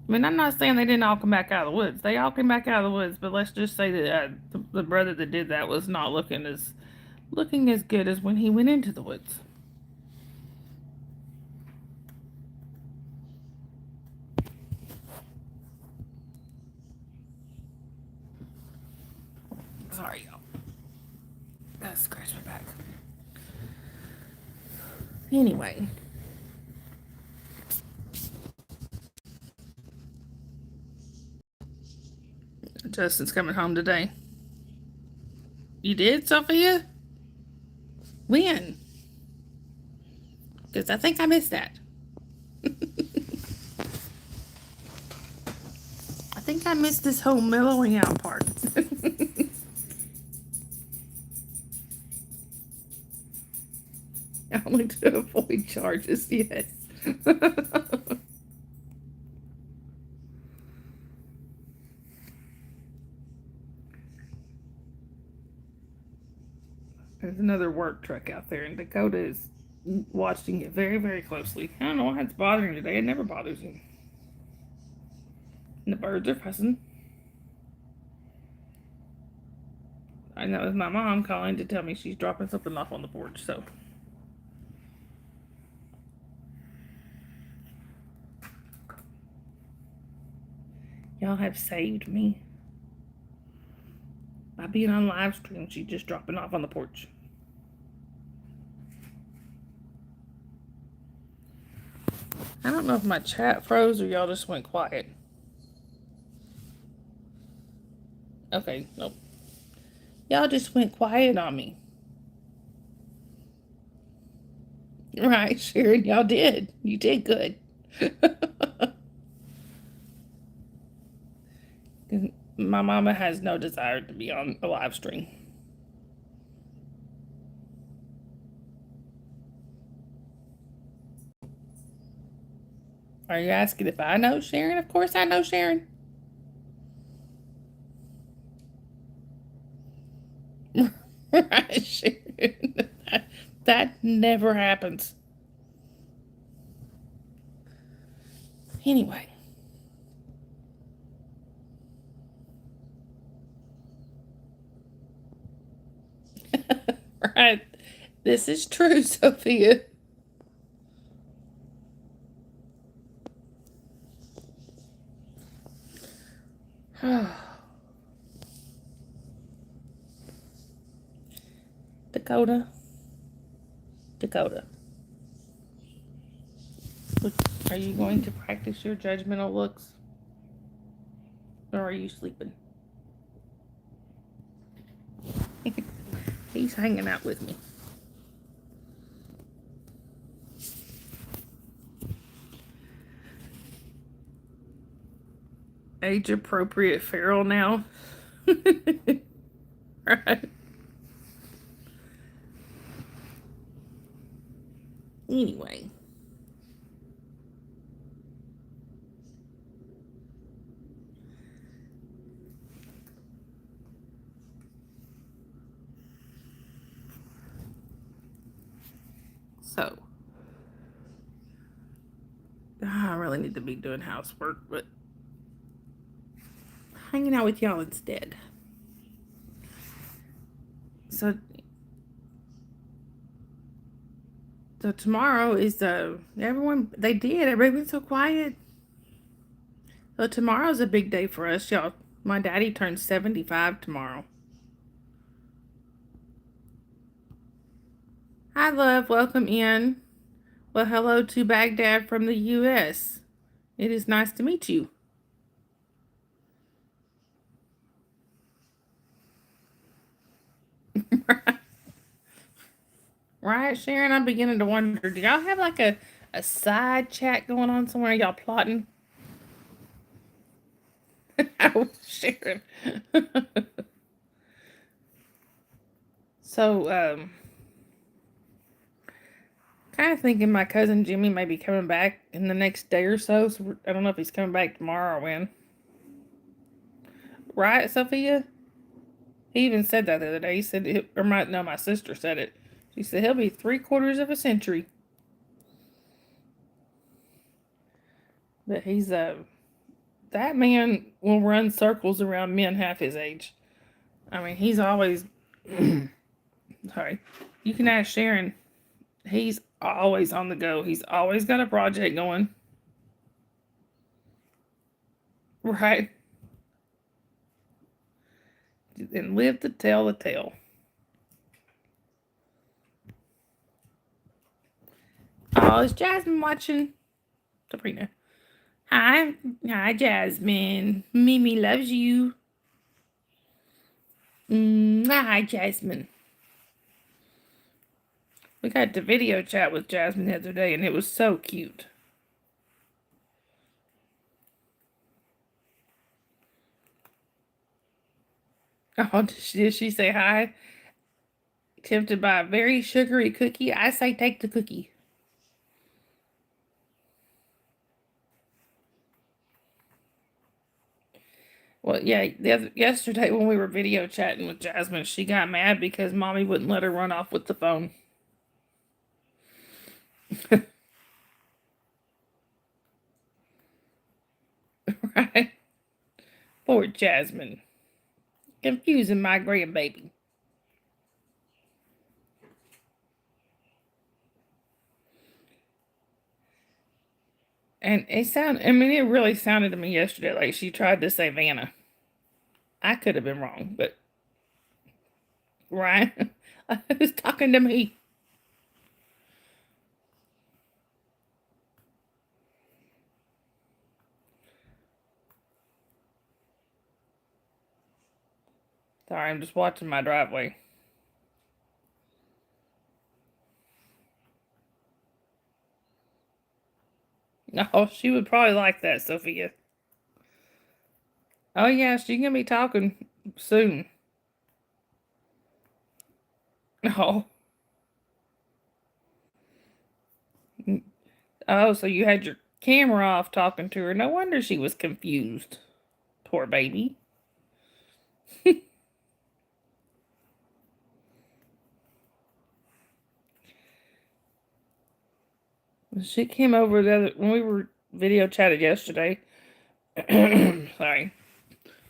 I mean, I'm not saying they didn't all come back out of the woods. They all came back out of the woods, but let's just say that the brother that did that was not looking as good as when he went into the woods. Sorry, y'all. Gotta scratch my back. Anyway. Justin's coming home today. You did, Sophia? When? Because I think I missed that. I think I missed this whole mellowing out part. Only to avoid charges, yes. There's another work truck out there, and Dakota is watching it very, very closely. I don't know why it's bothering today. It never bothers him. And the birds are fussing. I know it's my mom calling to tell me she's dropping something off on the porch, so. Y'all have saved me by being on live stream. She's just dropping off on the porch. I don't know if my chat froze or y'all just went quiet. Okay, nope. Y'all just went quiet on me. Right, Sharon, y'all did. You did good. My mama has no desire to be on a live stream. Are you asking if I know Sharon? Of course I know Sharon. Right, Sharon. That never happens. Anyway. Right. This is true, Sophia. Dakota. Dakota. Are you going to practice your judgmental looks? Or are you sleeping? He's hanging out with me. Age appropriate feral now. Right. Anyway. So. I really need to be doing housework, but hanging out with y'all instead. So tomorrow is everyone's so quiet. So tomorrow's a big day for us, y'all. My daddy turns 75 tomorrow. Hi, love. Welcome in. Well, hello to Baghdad from the U.S. It is nice to meet you. Right, Sharon? I'm beginning to wonder, do y'all have like a side chat going on somewhere? Y'all plotting? Oh, Sharon. So, kind of thinking my cousin Jimmy may be coming back in the next day or so. So I don't know if he's coming back tomorrow or when. Right, Sophia? He even said that the other day. He said, my sister said it. She said he'll be 3/4 of a century. But he's That man will run circles around men half his age. I mean, he's always. Sorry. You can ask Sharon. He's always on the go. He's always got a project going. Right? And live to tell the tale. Oh, is Jasmine watching? Sabrina. Hi. Hi, Jasmine. Mimi loves you. Hi, Jasmine. We got to video chat with Jasmine the other day, and it was so cute. Oh, did she say hi? Tempted by a very sugary cookie? I say take the cookie. Well, yeah, yesterday when we were video chatting with Jasmine, she got mad because Mommy wouldn't let her run off with the phone. Right? Poor Jasmine. Confusing my grandbaby. And it really sounded to me yesterday like she tried to say Vanna. I could have been wrong, but Ryan, who's talking to me? Sorry, I'm just watching my driveway. No, she would probably like that, Sophia. Oh yeah, she's gonna be talking soon. Oh. Oh, so you had your camera off talking to her. No wonder she was confused. Poor baby. She came over when we were video chatted yesterday. Sorry.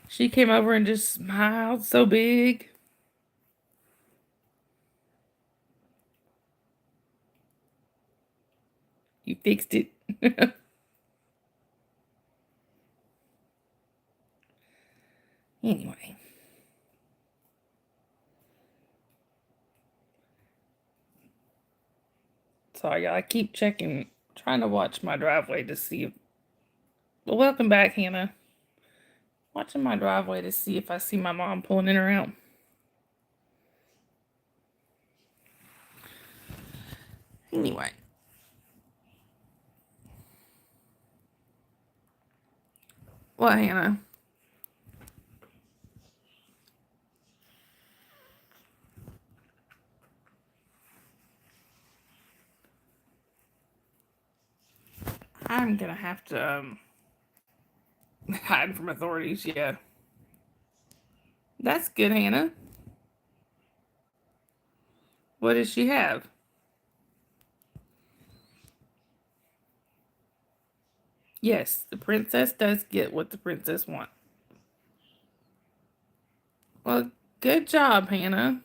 She came over and just smiled so big. You fixed it. Anyway. Sorry, I keep checking, trying to watch my driveway to see if. Well, welcome back, Hannah. Watching my driveway to see if I see my mom pulling in or out. Anyway. Well, Hannah. I'm gonna have to hide from authorities, yeah. That's good, Hannah. What does she have? Yes, the princess does get what the princess wants. Well, good job, Hannah.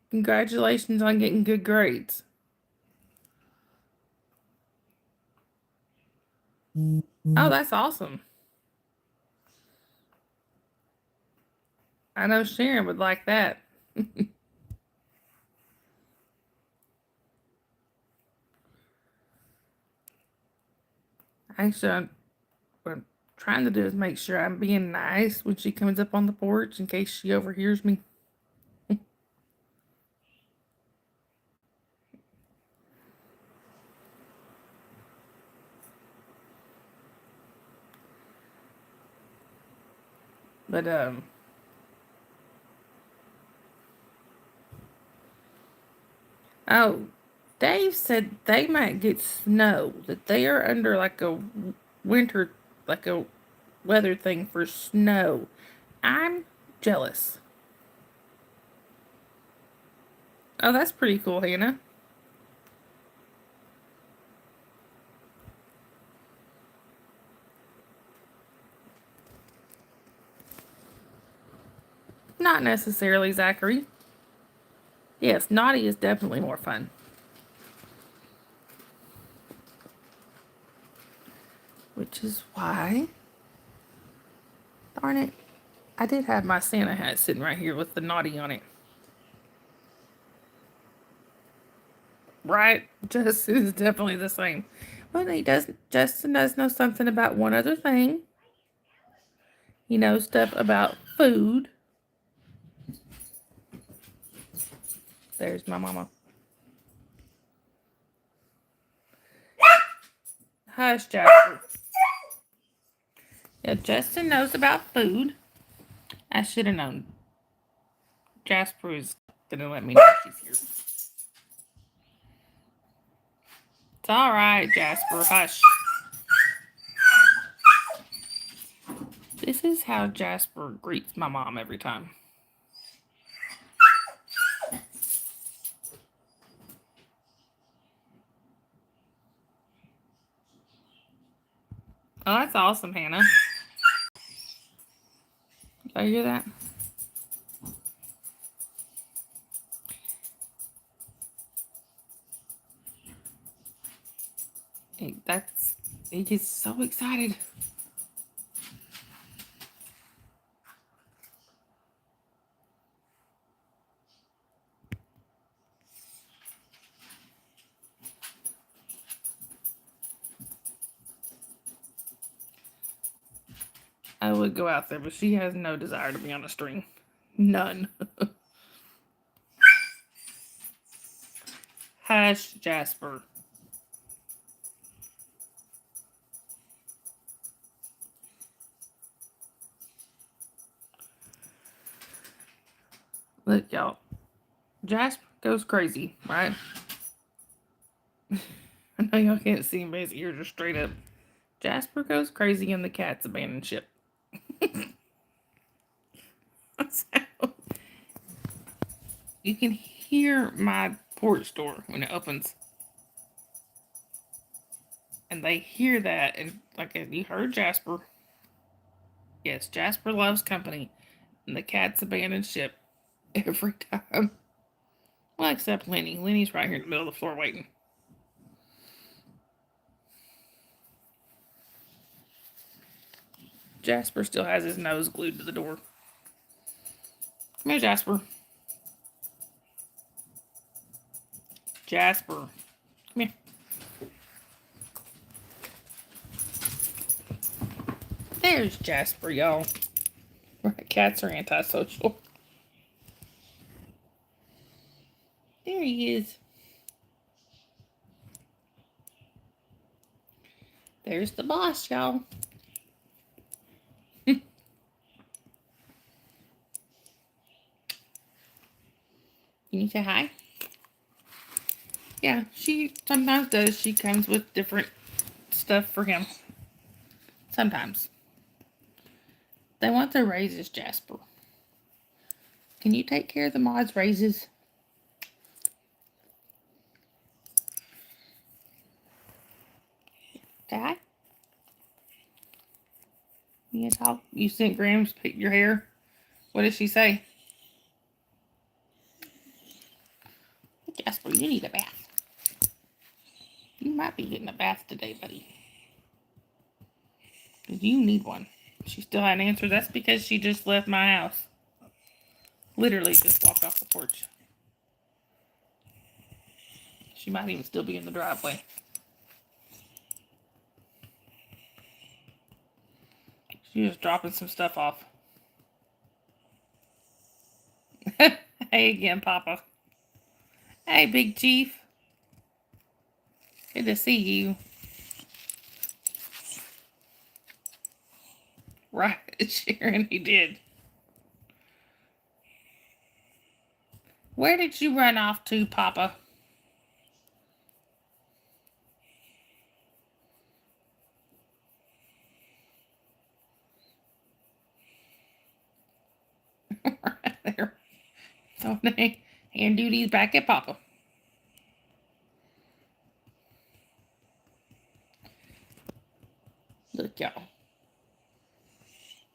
Congratulations on getting good grades. Oh, that's awesome. I know Sharon would like that. Actually, what I'm trying to do is make sure I'm being nice when she comes up on the porch in case she overhears me. But oh, Dave said they might get snow. That they are under like a winter, like a weather thing for snow. I'm jealous. Oh, that's pretty cool, Hannah. Not necessarily, Zachary. Yes, naughty is definitely more fun. Which is why, darn it, I did have my Santa hat sitting right here with the naughty on it. Right? Justin is definitely the same. But Justin does know something about one other thing. He knows stuff about food. There's my mama. Hush, Jasper. Yeah, Justin knows about food. I should have known. Jasper is going to let me know she's here. It's all right, Jasper. Hush. This is how Jasper greets my mom every time. Oh, that's awesome, Hannah. Did you hear that? He gets so excited. I would go out there, but she has no desire to be on a string. None. Hush, Jasper. Look, y'all. Jasper goes crazy, right? I know y'all can't see him, but his ears are straight up. Jasper goes crazy and the cats abandon ship. You can hear my porch door when it opens. And they hear that, and like you heard Jasper. Yes, Jasper loves company. And the cats abandon ship every time. Well, except Lenny. Lenny's right here in the middle of the floor waiting. Jasper still has his nose glued to the door. Come here, Jasper. Jasper. Come here. There's Jasper, y'all. Cats are antisocial. There he is. There's the boss, y'all. Can you say hi? Yeah, she sometimes does. She comes with different stuff for him. Sometimes. They want their raises, Jasper. Can you take care of the mods' raises? Dad? You talk? You sent Grams pick your hair? What did she say? Jasper, you need a bath. You might be getting a bath today, buddy. You need one. She still hadn't answered. That's because she just left my house. Literally just walked off the porch. She might even still be in the driveway. She was dropping some stuff off. Hey again, Papa. Hey, Big Chief. Good to see you. Right, Sharon, he did. Where did you run off to, Papa? Right there. So, hand duties back at Papa. Look, y'all.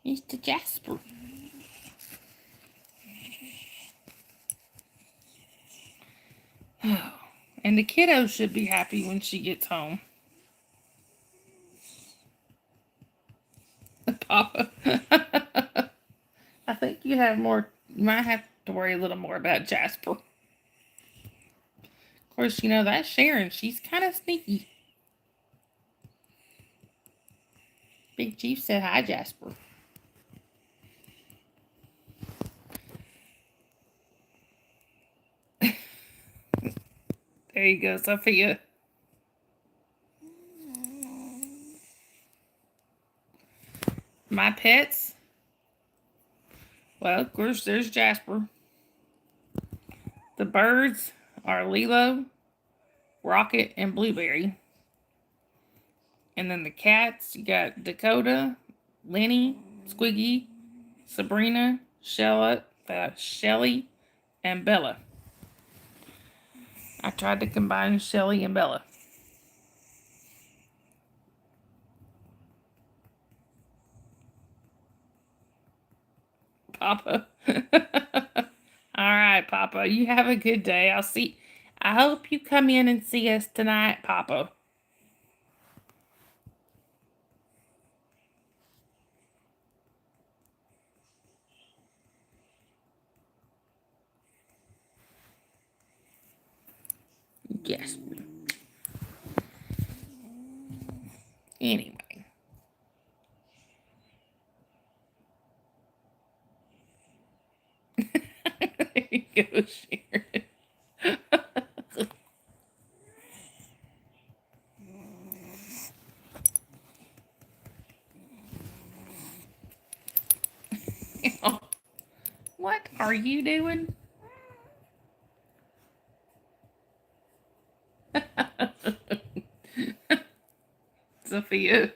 Mr. Jasper. And the kiddos should be happy when she gets home. Papa. I think you might have to worry a little more about Jasper. Of course, that's Sharon. She's kind of sneaky. Big Chief said hi, Jasper. There you go, Sophia. My pets. Well, of course, there's Jasper. The birds are Lilo, Rocket, and Blueberry. And then the cats, you got Dakota, Lenny, Squiggy, Sabrina, Shelly, and Bella. I tried to combine Shelly and Bella. Papa. All right, Papa. You have a good day. I hope you come in and see us tonight, Papa. Yes. Anyway. There you go, Sharon. What are you doing? Sophia.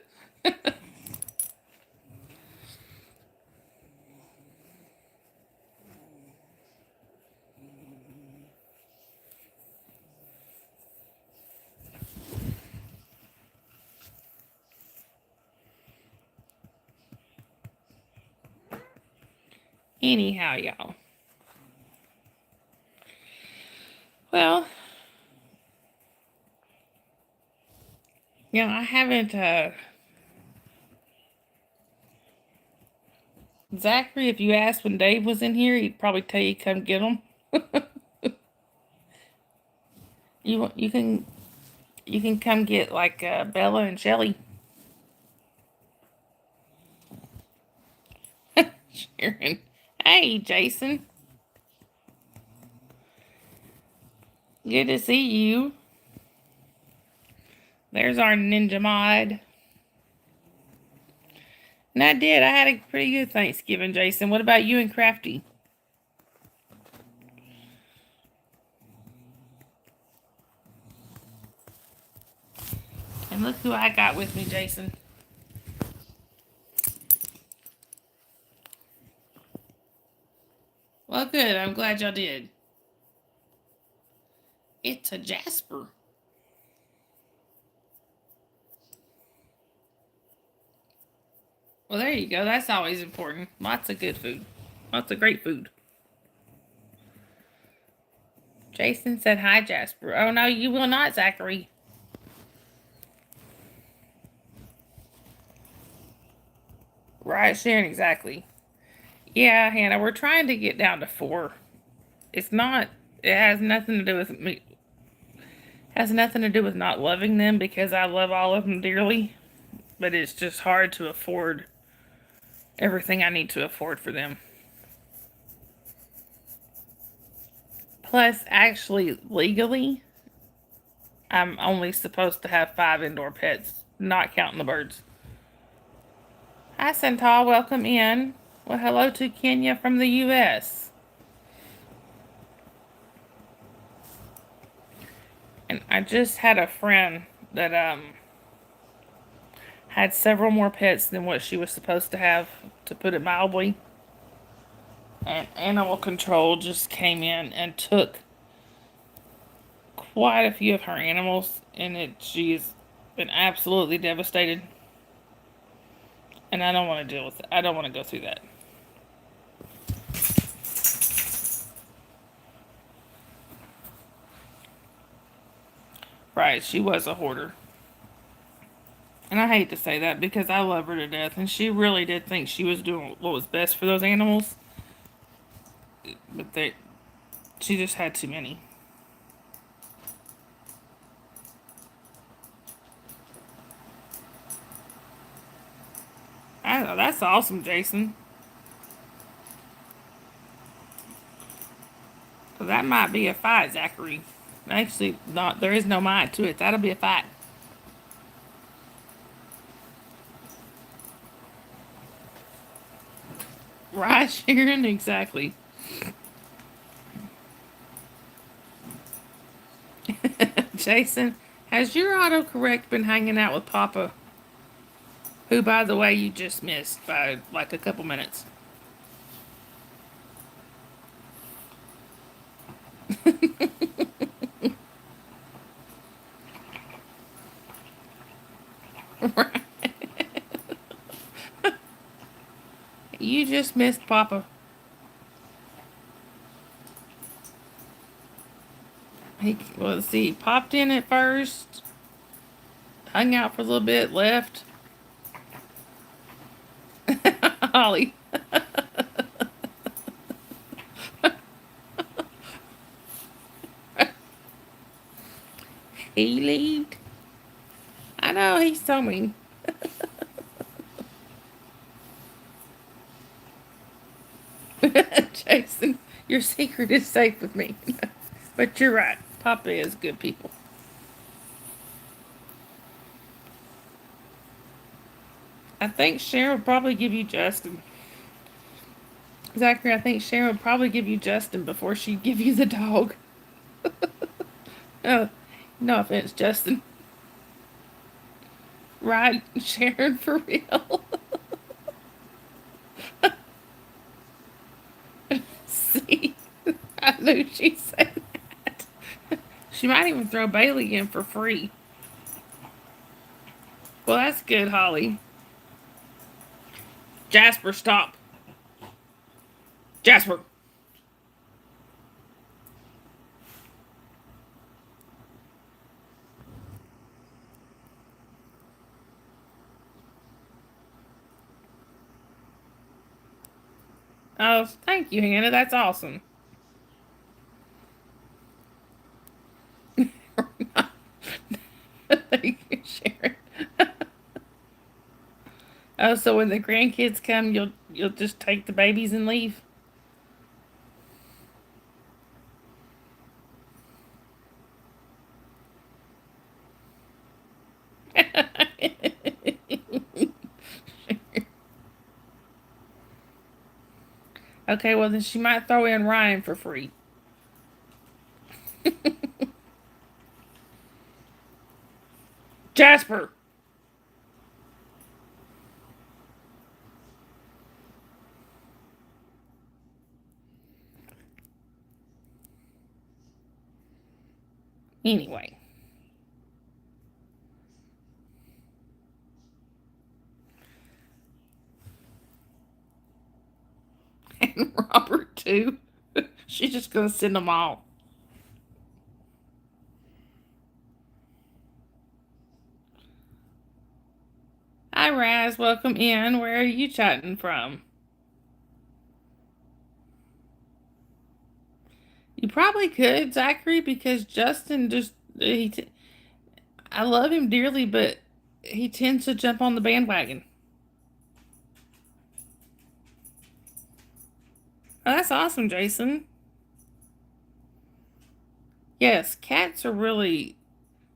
Anyhow, y'all. Well, I haven't, Zachary, if you asked when Dave was in here, he'd probably tell you come get him. You can come get like Bella and Shelly. Sharon. Hey, Jason. Good to see you. There's our ninja mod. And I did. I had a pretty good Thanksgiving, Jason. What about you and Crafty? And look who I got with me, Jason. Well, good. I'm glad y'all did. It's a Jasper. Well, there you go. That's always important. Lots of good food. Lots of great food. Jason said hi, Jasper. Oh, no, you will not, Zachary. Right, Sharon, exactly. Yeah, Hannah, we're trying to get down to 4. It has nothing to do with me. Has nothing to do with not loving them because I love all of them dearly. But it's just hard to afford everything I need to afford for them. Plus, actually, legally, I'm only supposed to have 5 indoor pets, not counting the birds. Hi, Santal. Welcome in. Well, hello to Kenya from the U.S. And I just had a friend that had several more pets than what she was supposed to have, to put it mildly. And animal control just came in and took quite a few of her animals, and she's been absolutely devastated. And I don't want to deal with it. I don't want to go through that. right. She was a hoarder. And I hate to say that because I love her to death. And she really did think she was doing what was best for those animals. But she just had too many. I know, that's awesome, Jason. Well, that might be a fight, Zachary. Actually, not. There is no might to it. That'll be a fight. Right, Sharon? Exactly. Jason, has your autocorrect been hanging out with Papa? Who, by the way, you just missed by like a couple minutes. You just missed Papa. Well, let's see, popped in at first, hung out for a little bit, left. Holly. He left. I know, he's so mean. Jason, your secret is safe with me. But you're right. Papa is good people. I think Sharon would probably give you Justin. Zachary, I think Sharon would probably give you Justin before she'd give you the dog. Oh, no offense, Justin. Right, Sharon, for real. See, I knew she'd say that. She might even throw Bailey in for free. Well, that's good, Holly. Jasper, stop. Jasper. Oh, thank you, Hannah. That's awesome. Thank you, Sharon. Oh, so when the grandkids come, you'll just take the babies and leave? Okay, well then she might throw in Ryan for free. Jasper. Anyway. And Robert too. She's just gonna send them all. Hi Raz, welcome in. Where are you chatting from? You probably could, Zachary, because Justin just I love him dearly, but he tends to jump on the bandwagon. Oh, that's awesome, Jason. Yes, cats are really,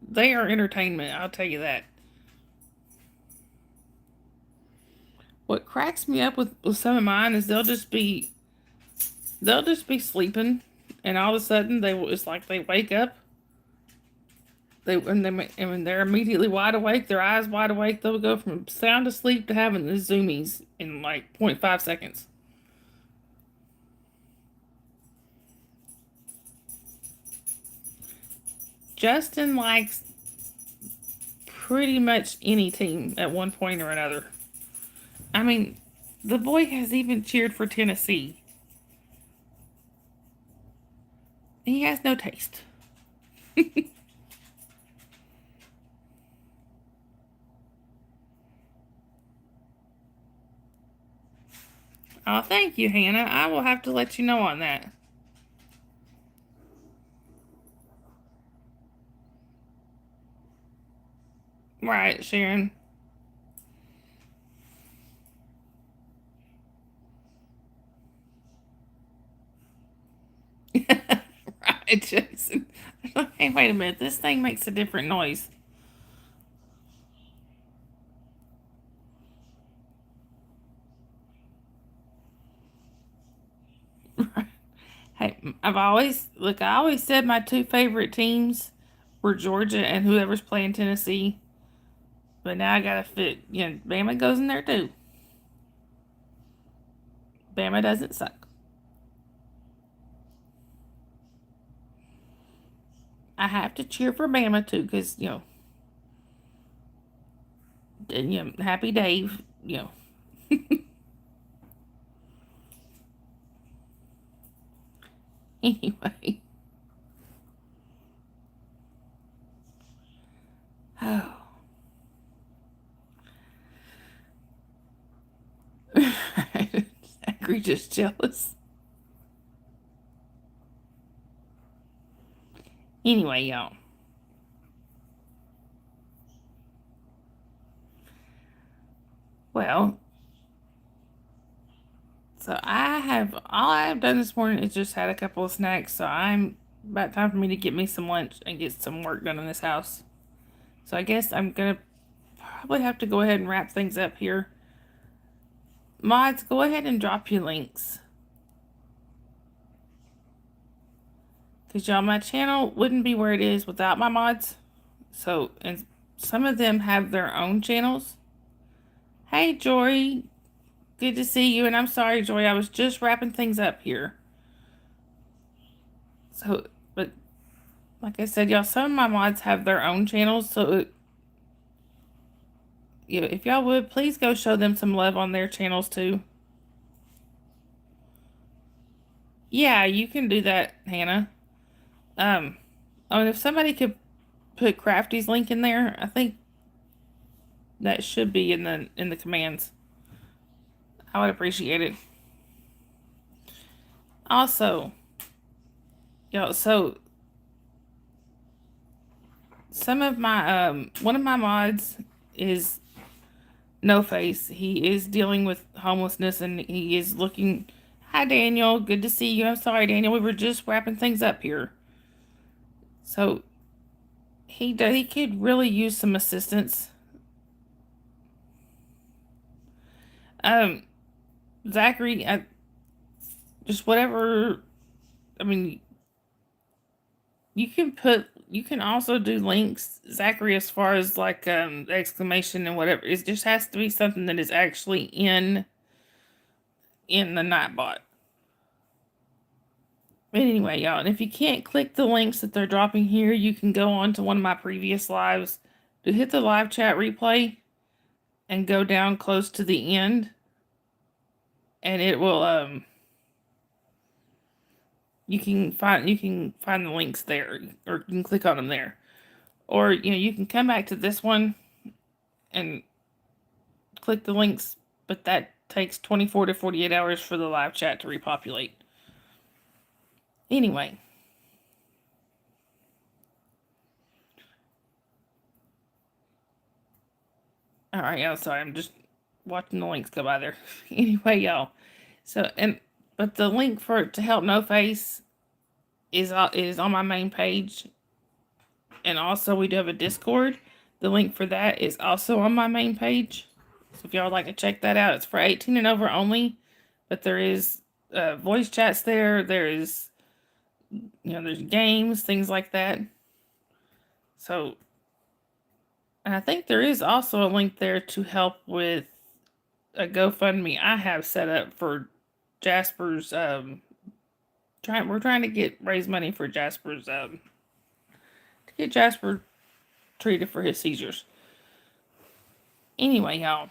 they are entertainment, I'll tell you that. What cracks me up with some of mine is they'll just be sleeping, and all of a sudden it's like they wake up. When they're immediately wide awake, their eyes wide awake. They'll go from sound asleep to having the zoomies in like 0.5 seconds. Justin likes pretty much any team at one point or another. I mean, the boy has even cheered for Tennessee. He has no taste. Oh, thank you, Hannah. I will have to let you know on that. Right, Sharon. Right, Jason. Hey, wait a minute. This thing makes a different noise. Hey, I always said my two favorite teams were Georgia and whoever's playing Tennessee. But now I gotta fit, Bama goes in there too. Bama doesn't suck. I have to cheer for Bama too, because, Happy Dave. Anyway. Oh. Angry, just jealous. Anyway, y'all. Well, so all I have done this morning is just had a couple of snacks. So I'm about time for me to get me some lunch and get some work done in this house. So I guess I'm gonna probably have to go ahead and wrap things up here. Mods, go ahead and drop your links. Because y'all, my channel wouldn't be where it is without my mods. So, and some of them have their own channels. Hey, Jory. Good to see you. And I'm sorry, Jory. I was just wrapping things up here. So, but like I said, y'all, some of my mods have their own channels. So, if y'all would, please go show them some love on their channels too. Yeah, you can do that, Hannah. Oh, and if somebody could put Crafty's link in there, I think that should be in the commands. I would appreciate it. Also, so some of my one of my mods is No Face. He is dealing with homelessness and he is looking. Hi, Daniel. Good to see you. I'm sorry, Daniel. We were just wrapping things up here. So he could really use some assistance. Um, Zachary, just whatever. I mean, you can also do links, Zachary, as far as like exclamation and whatever. It just has to be something that is actually in the Nightbot. But anyway, y'all, and if you can't click the links that they're dropping here, you can go on to one of my previous lives to hit the live chat replay and go down close to the end, and it will you can find the links there, or you can click on them there, or you can come back to this one and click the links, but that takes 24 to 48 hours for the live chat to repopulate. Anyway. All right, y'all. Sorry, I'm just watching the links go by there. Anyway, y'all. But the link to help No Face is on my main page, and also we do have a Discord. The link for that is also on my main page. So if y'all would like to check that out, it's for 18 and over only. But there is voice chats there. There is, there's games, things like that. So, and I think there is also a link there to help with a GoFundMe I have set up for Jasper's. We're trying to raise money for Jasper's. To get Jasper treated for his seizures. Anyway, y'all.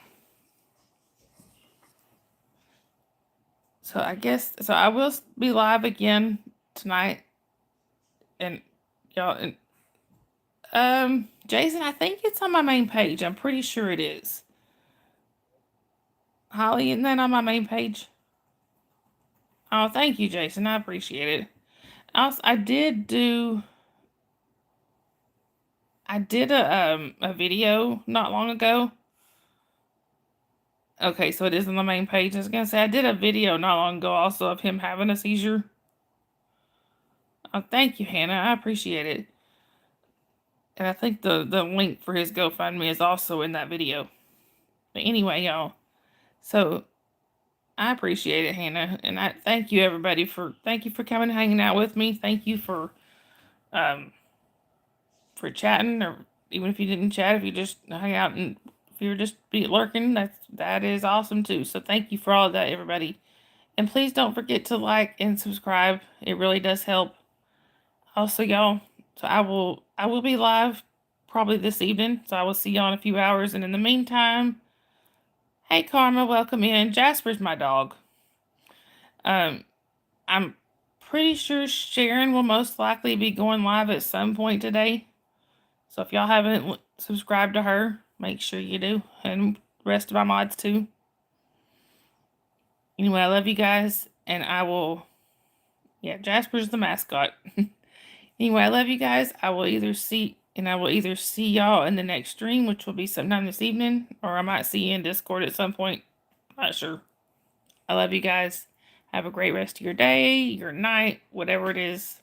So I will be live again tonight, and y'all. And Jason, I think it's on my main page. I'm pretty sure it is. Holly, isn't that on my main page? Oh, thank you, Jason. I appreciate it. Also, I did a video not long ago. Okay, so it is on the main page. I was gonna say I did a video not long ago also of him having a seizure. Oh, thank you, Hannah. I appreciate it. And I think the link for his GoFundMe is also in that video. But anyway, y'all. So I appreciate it, Hannah, and I thank you everybody for coming and hanging out with me. Thank you for chatting, or even if you didn't chat, if you just hang out and if you're just be lurking, that is awesome too. So thank you for all of that, everybody. And please don't forget to like and subscribe. It really does help. Also, y'all, so I will be live probably this evening. So I will see y'all in a few hours. And in the meantime, hey Karma, welcome in. Jasper's my dog. I'm pretty sure Sharon will most likely be going live at some point today. So if y'all haven't subscribed to her, make sure you do. And the rest of my mods too. Anyway, I love you guys. And I will... Yeah, Jasper's the mascot. Anyway, I love you guys. I will either see y'all in the next stream, which will be sometime this evening. Or I might see you in Discord at some point. Not sure. I love you guys. Have a great rest of your day, your night, whatever it is.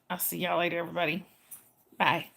I'll see y'all later, everybody. Bye.